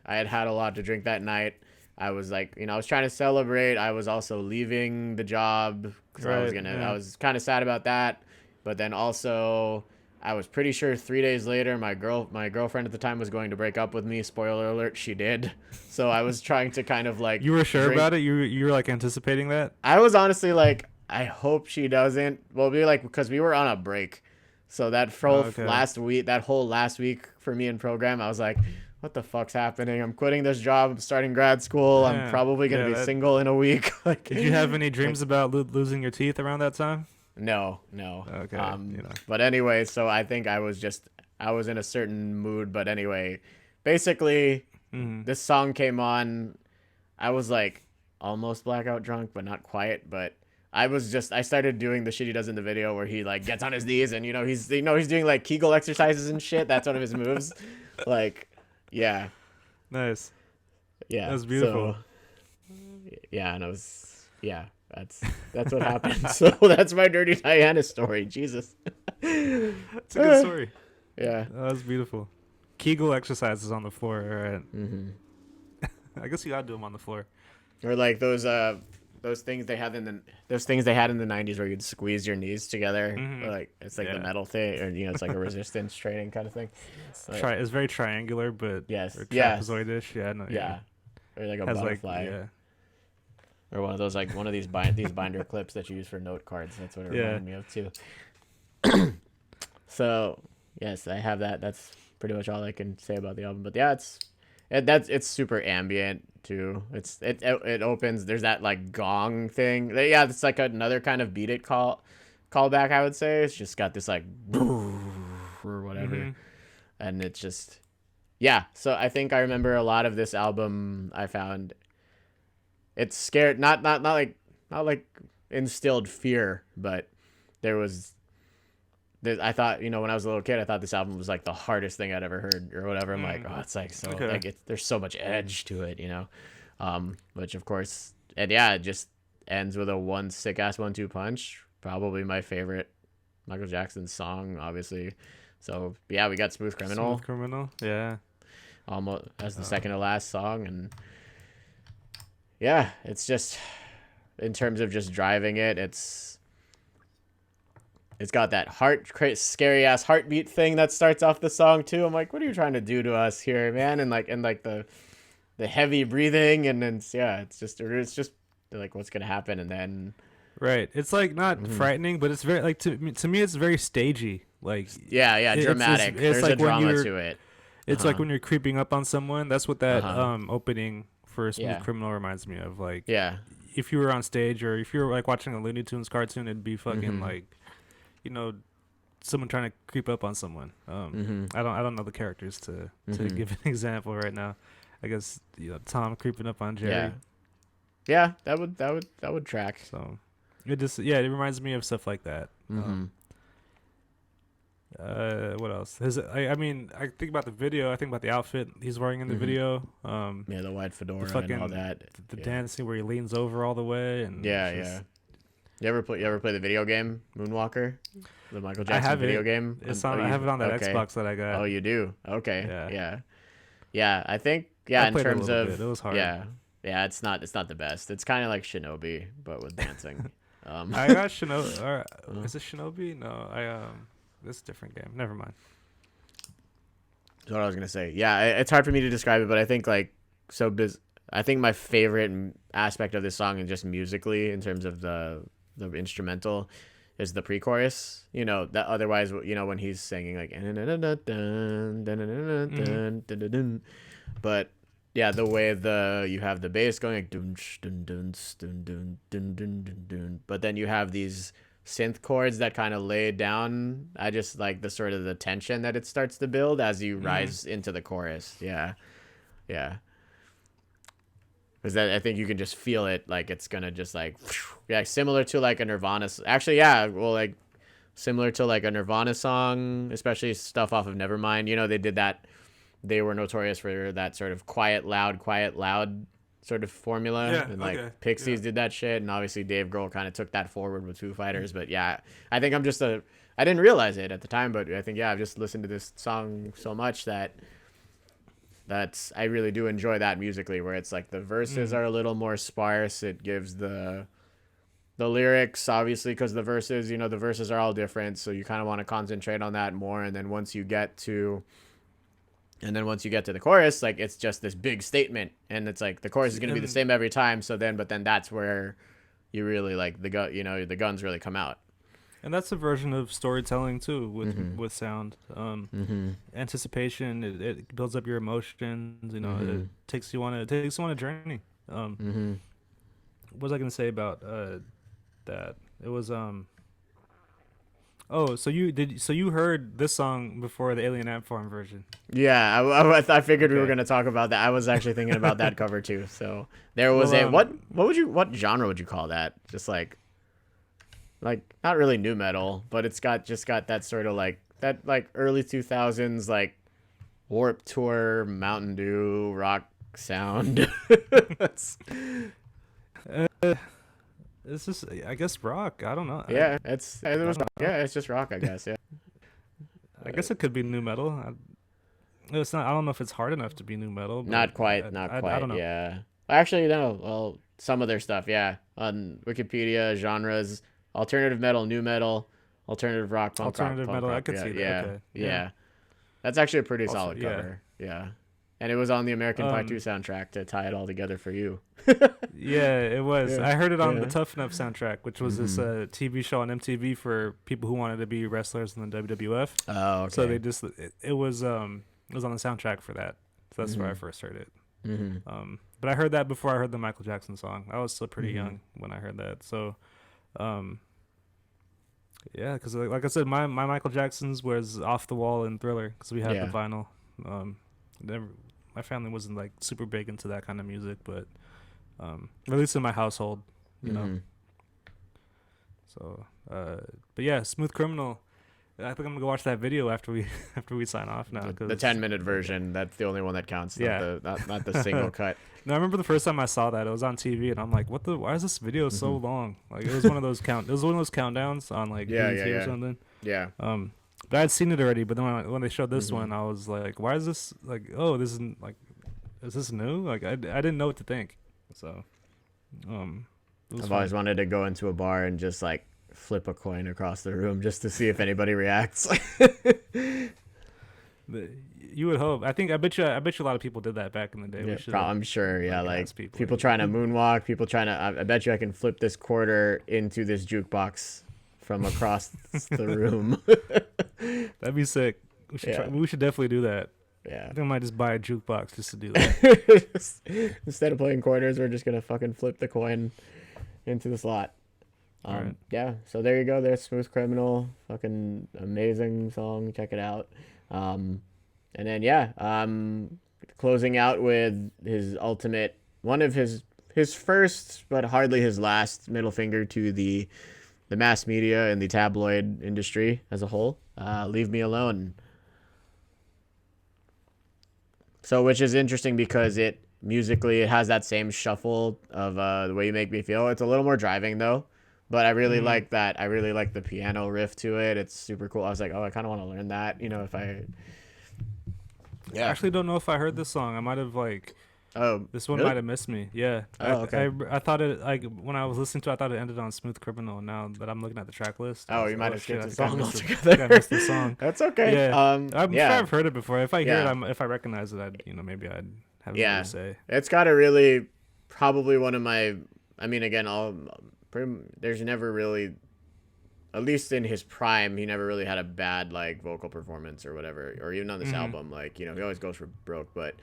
had a lot to drink that night. I was like, I was trying to celebrate. I was also leaving the job because I was kind of sad about that, but then also. I was pretty sure 3 days later, my girlfriend at the time was going to break up with me. Spoiler alert, she did. So I was trying to kind of like. You were sure about it? You were like anticipating that? I was honestly like, I hope she doesn't. Well, because we were on a break, so that last week for me in program, I was like, what the fuck's happening? I'm quitting this job. I'm starting grad school. Yeah. I'm probably gonna be single in a week. Like, did you have any dreams about losing your teeth around that time? No. Okay. But anyway, so I think I was in a certain mood. But anyway, basically, this song came on. I was like almost blackout drunk, but not quite. But I started doing the shit he does in the video where he like gets on his knees and he's doing like Kegel exercises and shit. That's one of his moves. Like, yeah. Nice. Yeah. That's beautiful. So, yeah, and that's what happened. So that's my Dirty Diana story. Jesus. It's a good story. Yeah. That was beautiful. Kegel exercises on the floor. All right. Mm-hmm. I guess you gotta do them on the floor. Or like those things they had in the 90s where you'd squeeze your knees together. Or like it's like the metal thing, or it's like a resistance training kind of thing. It's very triangular, but yes, or trapezoidish. Yeah. No, yeah. Or like a butterfly. Like, yeah. Or one of these binder clips that you use for note cards. That's what it reminded me of too. So yes, I have that. That's pretty much all I can say about the album. But yeah, it's super ambient too. It opens. There's that like gong thing. Yeah, it's like another kind of beat it callback. I would say it's just got this like or whatever, and it's just So I think I remember a lot of this album. I found. It's scared, not like instilled fear, but I thought, when I was a little kid, I thought this album was like the hardest thing I'd ever heard or whatever. I'm like, oh, it's like so like there's so much edge to it, which of course, and yeah, it just ends with a one sick ass 1-2 punch. Probably my favorite Michael Jackson song, obviously. So yeah, we got Smooth Criminal. Smooth Criminal, yeah, almost as the second to last song. And yeah, it's just, in terms of just driving it, it's got that scary ass heartbeat thing that starts off the song too. I'm like, what are you trying to do to us here, man? And like the heavy breathing, and then it's just like what's gonna happen, and then right. It's like not frightening, but it's very like to me it's very stagey. Like dramatic. There's like a drama to it. It's like when you're creeping up on someone. That's what that opening for Smooth Criminal reminds me of. Like, if you were on stage or if you were like watching a Looney Tunes cartoon, it'd be fucking like, someone trying to creep up on someone. I don't know the characters to give an example right now. I guess Tom creeping up on Jerry. Yeah, that would track. So it just it reminds me of stuff like that. What else? I mean, I think about the video. I think about the outfit he's wearing in the video. The white fedora the and all that. The dancing where he leans over all the way. And You ever play the video game Moonwalker? The Michael Jackson video game. I have it on that Xbox that I got. Oh, you do? Okay. Yeah. I think in terms of it was hard. Yeah. It's not the best. It's kind of like Shinobi, but with dancing. I got Shinobi. Is it Shinobi? No, This is a different game. Never mind. what I was gonna say. Yeah, it's hard for me to describe it, but I think like I think my favorite aspect of this song, and just musically in terms of the instrumental, is the pre-chorus. You know that otherwise, you know, when he's singing like, Mm-hmm. but yeah, the way you have the bass going like dun dun dun dun dun dun dun dun dun, but then you have these synth chords that kind of lay it down. I just like the sort of the tension that it starts to build as you Mm-hmm. rise into the chorus. Yeah, yeah. Because that I think you can just feel it, like it's gonna just like, yeah, similar to like a Nirvana. Actually, yeah, well, like similar to like a Nirvana song, especially stuff off of Nevermind. You know, they did that. They were notorious for that sort of quiet, loud sort of formula, Yeah. and like Okay. Yeah. Pixies did that shit, and obviously Dave Grohl kind of took that forward with Foo Fighters. But yeah, I think I'm just a. I didn't realize it at the time, but I think yeah, I've just listened to this song so much that I really do enjoy that musically, where it's like the verses Mm. are a little more sparse. It gives the lyrics, obviously, because the verses, you know, the verses are all different, so you kind of want to concentrate on that more. And then once you get to the chorus, like it's just this big statement, and it's like the chorus is going to be the And same every time. But then that's where you really like you know, the guns really come out. that's a version of storytelling too, Mhm. with sound. Mhm. Anticipation. It builds up your emotions. You know, it Mhm. takes you on a journey. Mhm. What was I gonna say about that? It was Oh, so you heard this song before the Alien Ant Farm version? Yeah, I figured we were Okay. gonna talk about that. I was actually thinking about that cover too. So there was Well, a what genre would you call that? Just like not really new metal, but it's got that sort of like that like early 2000s like Warped Tour Mountain Dew rock sound. That's, uh, it's just, I guess, rock. I don't know. yeah, it I was don't know. yeah, it's just rock, I guess. Yeah, I guess it could be new metal. It's not. I don't know if it's hard enough to be new metal, but not I don't quite. know. Yeah, actually no. Well, some of their stuff, yeah, on Wikipedia genres: alternative metal, new metal, alternative rock, Alternative punk metal. I rock. could Yeah, see that. yeah, Okay. Yeah. yeah. That's actually a pretty Also, solid yeah. cover. Yeah. And it was on the American Pie 2 Um. soundtrack to tie it all together for you. Yeah, it was. Yeah. I heard it on the Yeah. Tough Enough soundtrack, which was this Mhm. TV show on MTV for people who wanted to be wrestlers in the WWF. Oh, So okay. they just it was on the soundtrack for that. So that's where I Mhm. first heard it. Mhm. But I heard that before I heard the Michael Jackson song. I was still pretty Mhm. young when I heard that. So, um, yeah, because like I said, my Michael Jackson's was Off the Wall and Thriller because we had the Yeah. vinyl. Um, never, my family wasn't like super big into that kind of music, but at least in my household, you know. Mhm. So, but yeah, Smooth Criminal. I think I'm gonna go watch that video after we after we sign off now. The Cause 10-minute version, that's the only one that counts, not yeah, the single cut. no, I remember the first time I saw that it was on TV, and I'm like, "What the? Why is this video so Mhm. long?" Like it was one of those It was one of those countdowns on like Yeah, yeah, BET or yeah. something. Yeah. But I'd seen it already. But then when they showed this Mhm. one, I was like, "Why is this like? Oh, this isn't like, is this new? Like I didn't know what to think." So, it was I've fun. always wanted to go into a bar and just like flip a coin across the room just to see if anybody reacts. The, you would hope. I bet you a lot of people did that back in the day. Yeah, We should I'm sure. Yeah, like like ask people. people trying to moonwalk, people trying to. I bet you I can flip this quarter into this jukebox from across the room. That'd be sick. We should try. Yeah, We should definitely do that. I yeah. think I might just buy a jukebox just to do that. Instead of playing quarters, we're just gonna fucking flip the coin into the slot. All right. Yeah. So there you go. There's Smooth Criminal. Fucking amazing song. Check it out. And then yeah. Closing out with his ultimate, one of his first, but hardly his last middle finger to the mass media and the tabloid industry as a whole. Leave Me Alone. So, which is interesting because it musically it has that same shuffle of The Way You Make Me Feel. It's a little more driving though, but I really Mm-hmm. like that. I really like the piano riff to it. It's super cool. I was like, oh, I kind of want to learn that. You know, if I I yeah. actually don't know if I heard this song. I might have like Oh, This one really? might have missed me. Yeah, Oh, okay. I thought it like when I was listening to, it, I thought it ended on Smooth Criminal. Now that I'm looking at the track list, I Oh, was you like, might oh have shit, skipped I a think I song missed it. I think I altogether. missed the song. That's okay. Yeah, I'm sure Yeah, I've heard it before. If I hear it, yeah, if I recognize it, I'd maybe I'd have more to yeah. say. It's got a really probably one of my. I mean, again, there's never really, at least in his prime, he never really had a bad like vocal performance or whatever, or even on this Hmm. album. Like he always goes for broke, but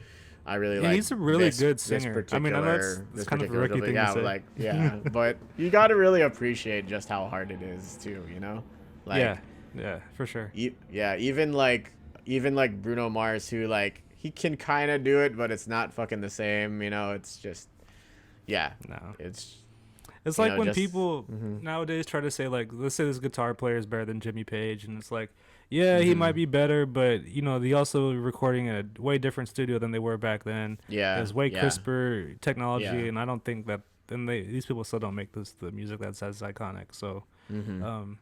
I really Yeah, like he's a really good this singer. I mean, I know particular it's this kind of a particular rookie couple. thing to Yeah, say. like yeah, but you got to really appreciate just how hard it is too. Yeah, Like yeah, for sure. yeah, even like Bruno Mars, who like he can kind of do it, but it's not fucking the same. It's just yeah, No. it's It's like when just people hmm nowadays try to say like, let's say this guitar player is better than Jimmy Page, and it's like, yeah, he might hmm be better, but they also recording in a way different studio than they were back then. It yeah, was way yeah, crisper technology, yeah. and I don't think that. And these people still don't make the music that's as iconic. So, hmm um,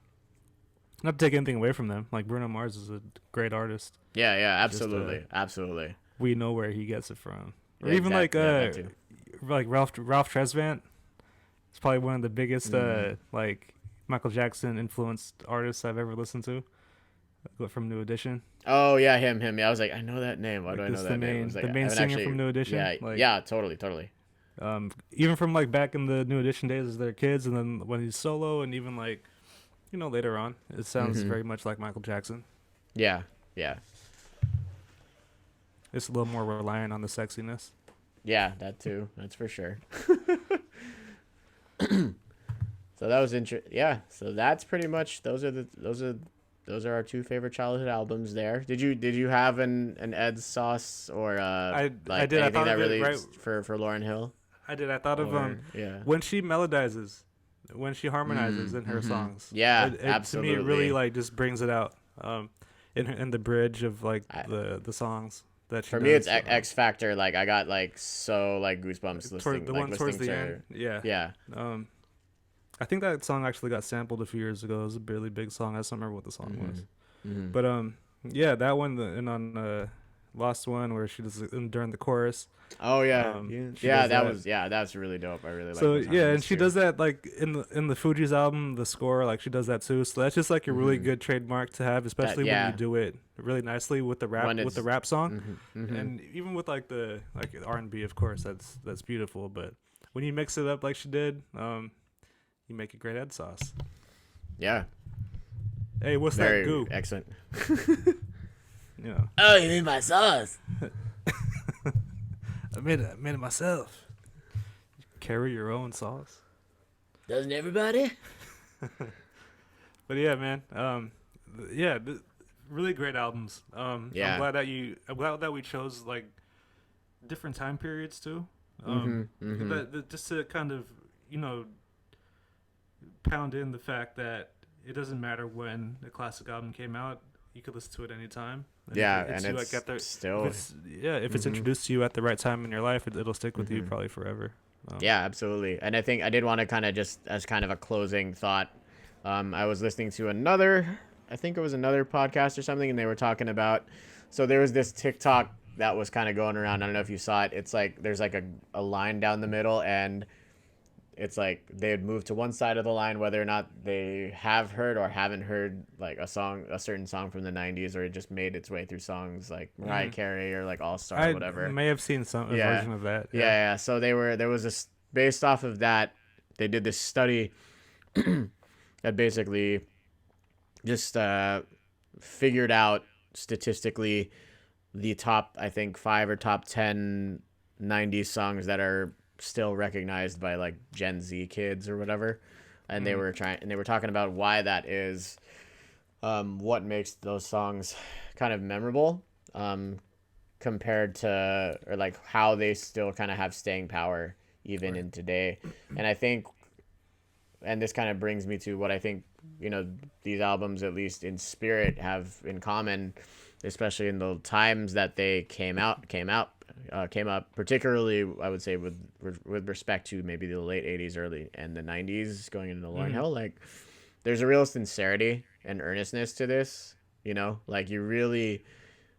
not to take anything away from them. Like Bruno Mars is a great artist. Yeah, yeah, It's just absolutely, absolutely. we know where he gets it from, or Yeah, even exactly. Yeah, that too. like Ralph Tresvant. It's probably one of the biggest Mm. like Michael Jackson influenced artists I've ever listened to. From New Edition. Oh yeah, him. Yeah, I was like, I know that name. Why do Like I know this that name? I was like, the I main haven't singer from actually. New Edition. Yeah, Like yeah, totally, totally. even from like back in the New Edition days as their kids, and then when he's solo, and even like later on, it sounds hmm very much like Michael Jackson. Yeah, yeah, It's a little more reliant on the sexiness. yeah. That too. That's for sure. So that was interesting. Yeah. So that's pretty much those are our two favorite childhood albums. There. Did you have an Ed Sauce or I like did. I anything thought that of it really right. for Lauryn Hill I did. I thought of or yeah. when she melodizes, when she harmonizes in her Mm-hmm. songs. Yeah, To me, it really absolutely. like just brings it out. In the bridge of like I, the songs that she for me, it's does. X Factor. Like I got like so like goosebumps Toward the one towards listening the to. end. Yeah. Yeah. Um, I think that song actually got sampled a few years ago. It was a really big song. I just don't remember what the song was. Mm-hmm. But yeah, that one and on Lost One where she does during the chorus. Oh yeah, She yeah. does That that. was that's really dope. I really like So those yeah, and harmonies she too. does that like in the Fuji's album, the score, like she does that too. So that's just like a really Mm-hmm. good trademark to have, That especially when you yeah, do it really nicely with the when with the it's rap song, mm-hmm. and even with like the R&B, of course, that's beautiful. But when you mix it up like she did, you make a great head sauce. Yeah, Hey, what's that very goo? excellent. Oh, you mean my sauce? I made it myself. Carry your own sauce. Doesn't everybody? But yeah, man. Yeah, really great albums. Yeah. I'm glad that we chose like different time periods too. Mm-hmm. Just to kind of pound in the fact that it doesn't matter when a classic album came out. You could listen to it anytime. Yeah, if it hits and you, it's like, still if it's Mhm. introduced to you at the right time in your life, it'll stick with you Mhm. probably forever. Yeah, absolutely. And I think I did want to kind of just as kind of a closing thought. I was listening to I think it was another podcast or something, and they were talking about. So there was this TikTok that was kind of going around. I don't know if you saw it. It's like there's like a line down the middle, and it's like they had moved to one side of the line whether or not they have heard or haven't heard like a certain song from the 90s, or it just made its way through songs like Mariah Carey or like All Star I or whatever. may have seen a Yeah. version of that. Yeah. So there was this based off of that, they did this study that basically just figured out statistically the top, I think, 5 or top 10 90s songs that are still recognized by like Gen Z kids or whatever. And they were talking about why that is, what makes those songs kind of memorable, compared to, or like how they still kind of have staying power even in today. And I think, and this kind of brings me to what I think, these albums, at least in spirit, have in common, especially in the times that they came up, particularly I would say with respect to maybe the late 80s, early and the 90s going into Lauryn Hill. Like there's a real sincerity and earnestness to this, like you really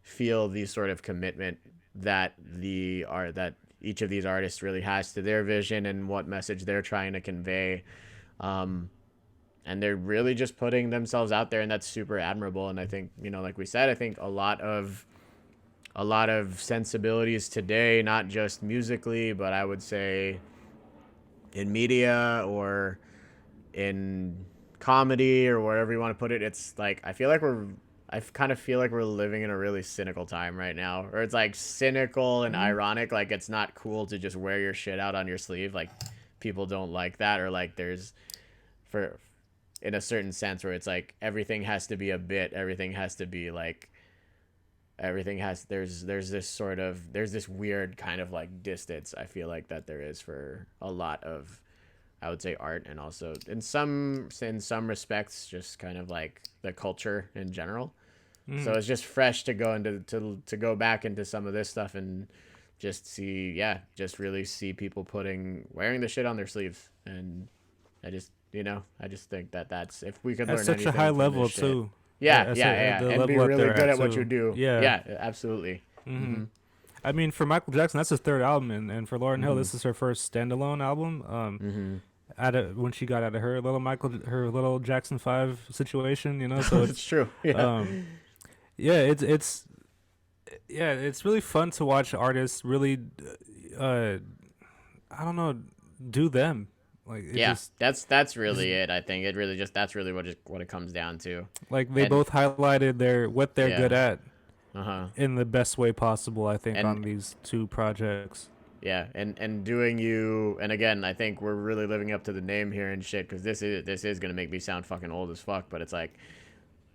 feel the sort of commitment that each of these artists really has to their vision and what message they're trying to convey. And they're really just putting themselves out there, and that's super admirable. And I think, like we said, I think a lot of sensibilities today, not just musically, but I would say in media or in comedy or wherever you want to put it, it's like I kind of feel like we're living in a really cynical time right now, or it's like cynical and ironic. Like, it's not cool to just wear your shit out on your sleeve. Like, people don't like that, or like there's in a certain sense where it's like everything has to be a bit, everything has to be like there's this weird kind of like distance, I feel like, that there is for a lot of, I would say, art, and also in some respects just kind of like the culture in general. So it's just fresh to go into to go back into some of this stuff and just really see people wearing the shit on their sleeves. And I just think that's, if we could learn At such anything a high from level this shit, too. yeah, the and be level that really they're good at what too. you do. Yeah. Absolutely. I mean, for Michael Jackson, that's his third album, and for Lauryn Hill, this is her first standalone album. When she got out of her little Jackson 5 situation, so It's true. Yeah. It's really fun to watch artists really, I don't know, do them. Like, that's really it. I think it really that's really what it comes down to. Like, they both highlighted what they're good at. In the best way possible, I think, on these two projects. Yeah, and doing you, and again, I think we're really living up to the name here and shit, because this is gonna make me sound fucking old as fuck, but it's like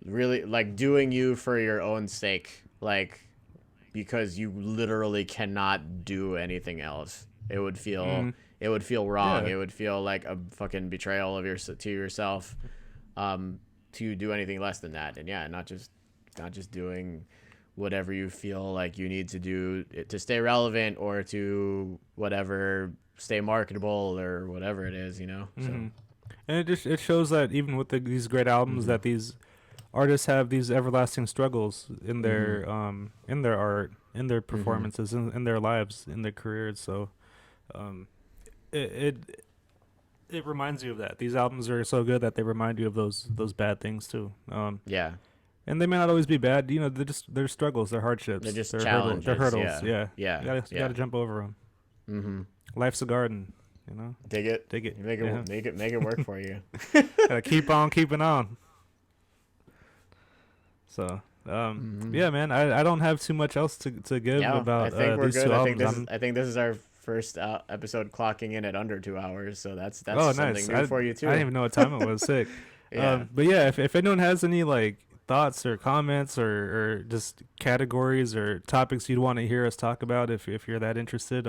really like doing you for your own sake, like, because you literally cannot do anything else. It would feel wrong. Yeah. It would feel like a fucking betrayal of to yourself, to do anything less than that. And not just doing whatever you feel like you need to do to stay relevant, or to whatever, stay marketable, or whatever it is, So. And it shows that even with these great albums, that these artists have these everlasting struggles in their art, in their performances, in their lives, in their careers. So it reminds you of that. These albums are so good that they remind you of those bad things too. And they may not always be bad. They're struggles. They're hardships. They're just challenges. They're hurdles. Yeah. You gotta jump over them. Life's a garden. Dig it. Make it work for you. Gotta keep on keeping on. So, yeah, man. I don't have too much else to give about I think we're these good. two albums. I think this is our first episode clocking in at under 2 hours, so that's nice. something new for you too. I didn't even know what time it was. Sick. But yeah, if anyone has any like thoughts or comments or just categories or topics you'd want to hear us talk about, if you're that interested,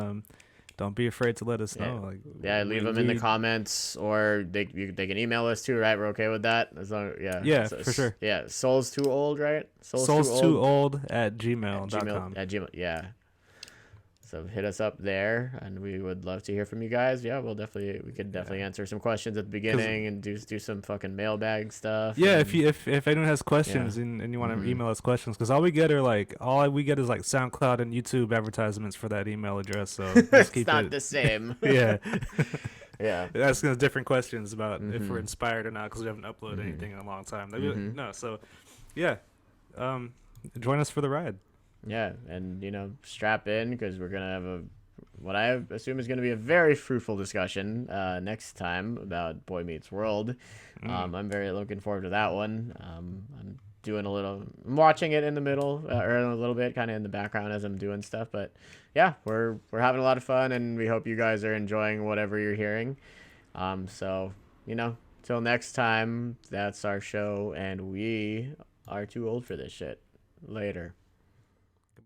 don't be afraid to let us know. Leave them in the comments, or they can email us too, right? We're okay with that, as long for sure. Soul's too old, right? Soul's too old at gmail.com. At gmail. So hit us up there, and we would love to hear from you guys. We could definitely answer some questions at the beginning and do some fucking mailbag stuff. Yeah, if anyone has questions and you want to email us questions, because all we get is like SoundCloud and YouTube advertisements for that email address. So let's keep it's not the same. Yeah. Yeah. Asking us different questions about if we're inspired or not, because we haven't uploaded anything in a long time. No, so yeah, join us for the ride. Yeah, and strap in, because we're gonna have what I assume is gonna be a very fruitful discussion next time about Boy Meets World. I'm very looking forward to that one. I'm watching it in the middle, or a little bit kind of in the background as I'm doing stuff. But yeah, we're having a lot of fun, and we hope you guys are enjoying whatever you're hearing. So till next time, that's our show, and we are too old for this shit. Later.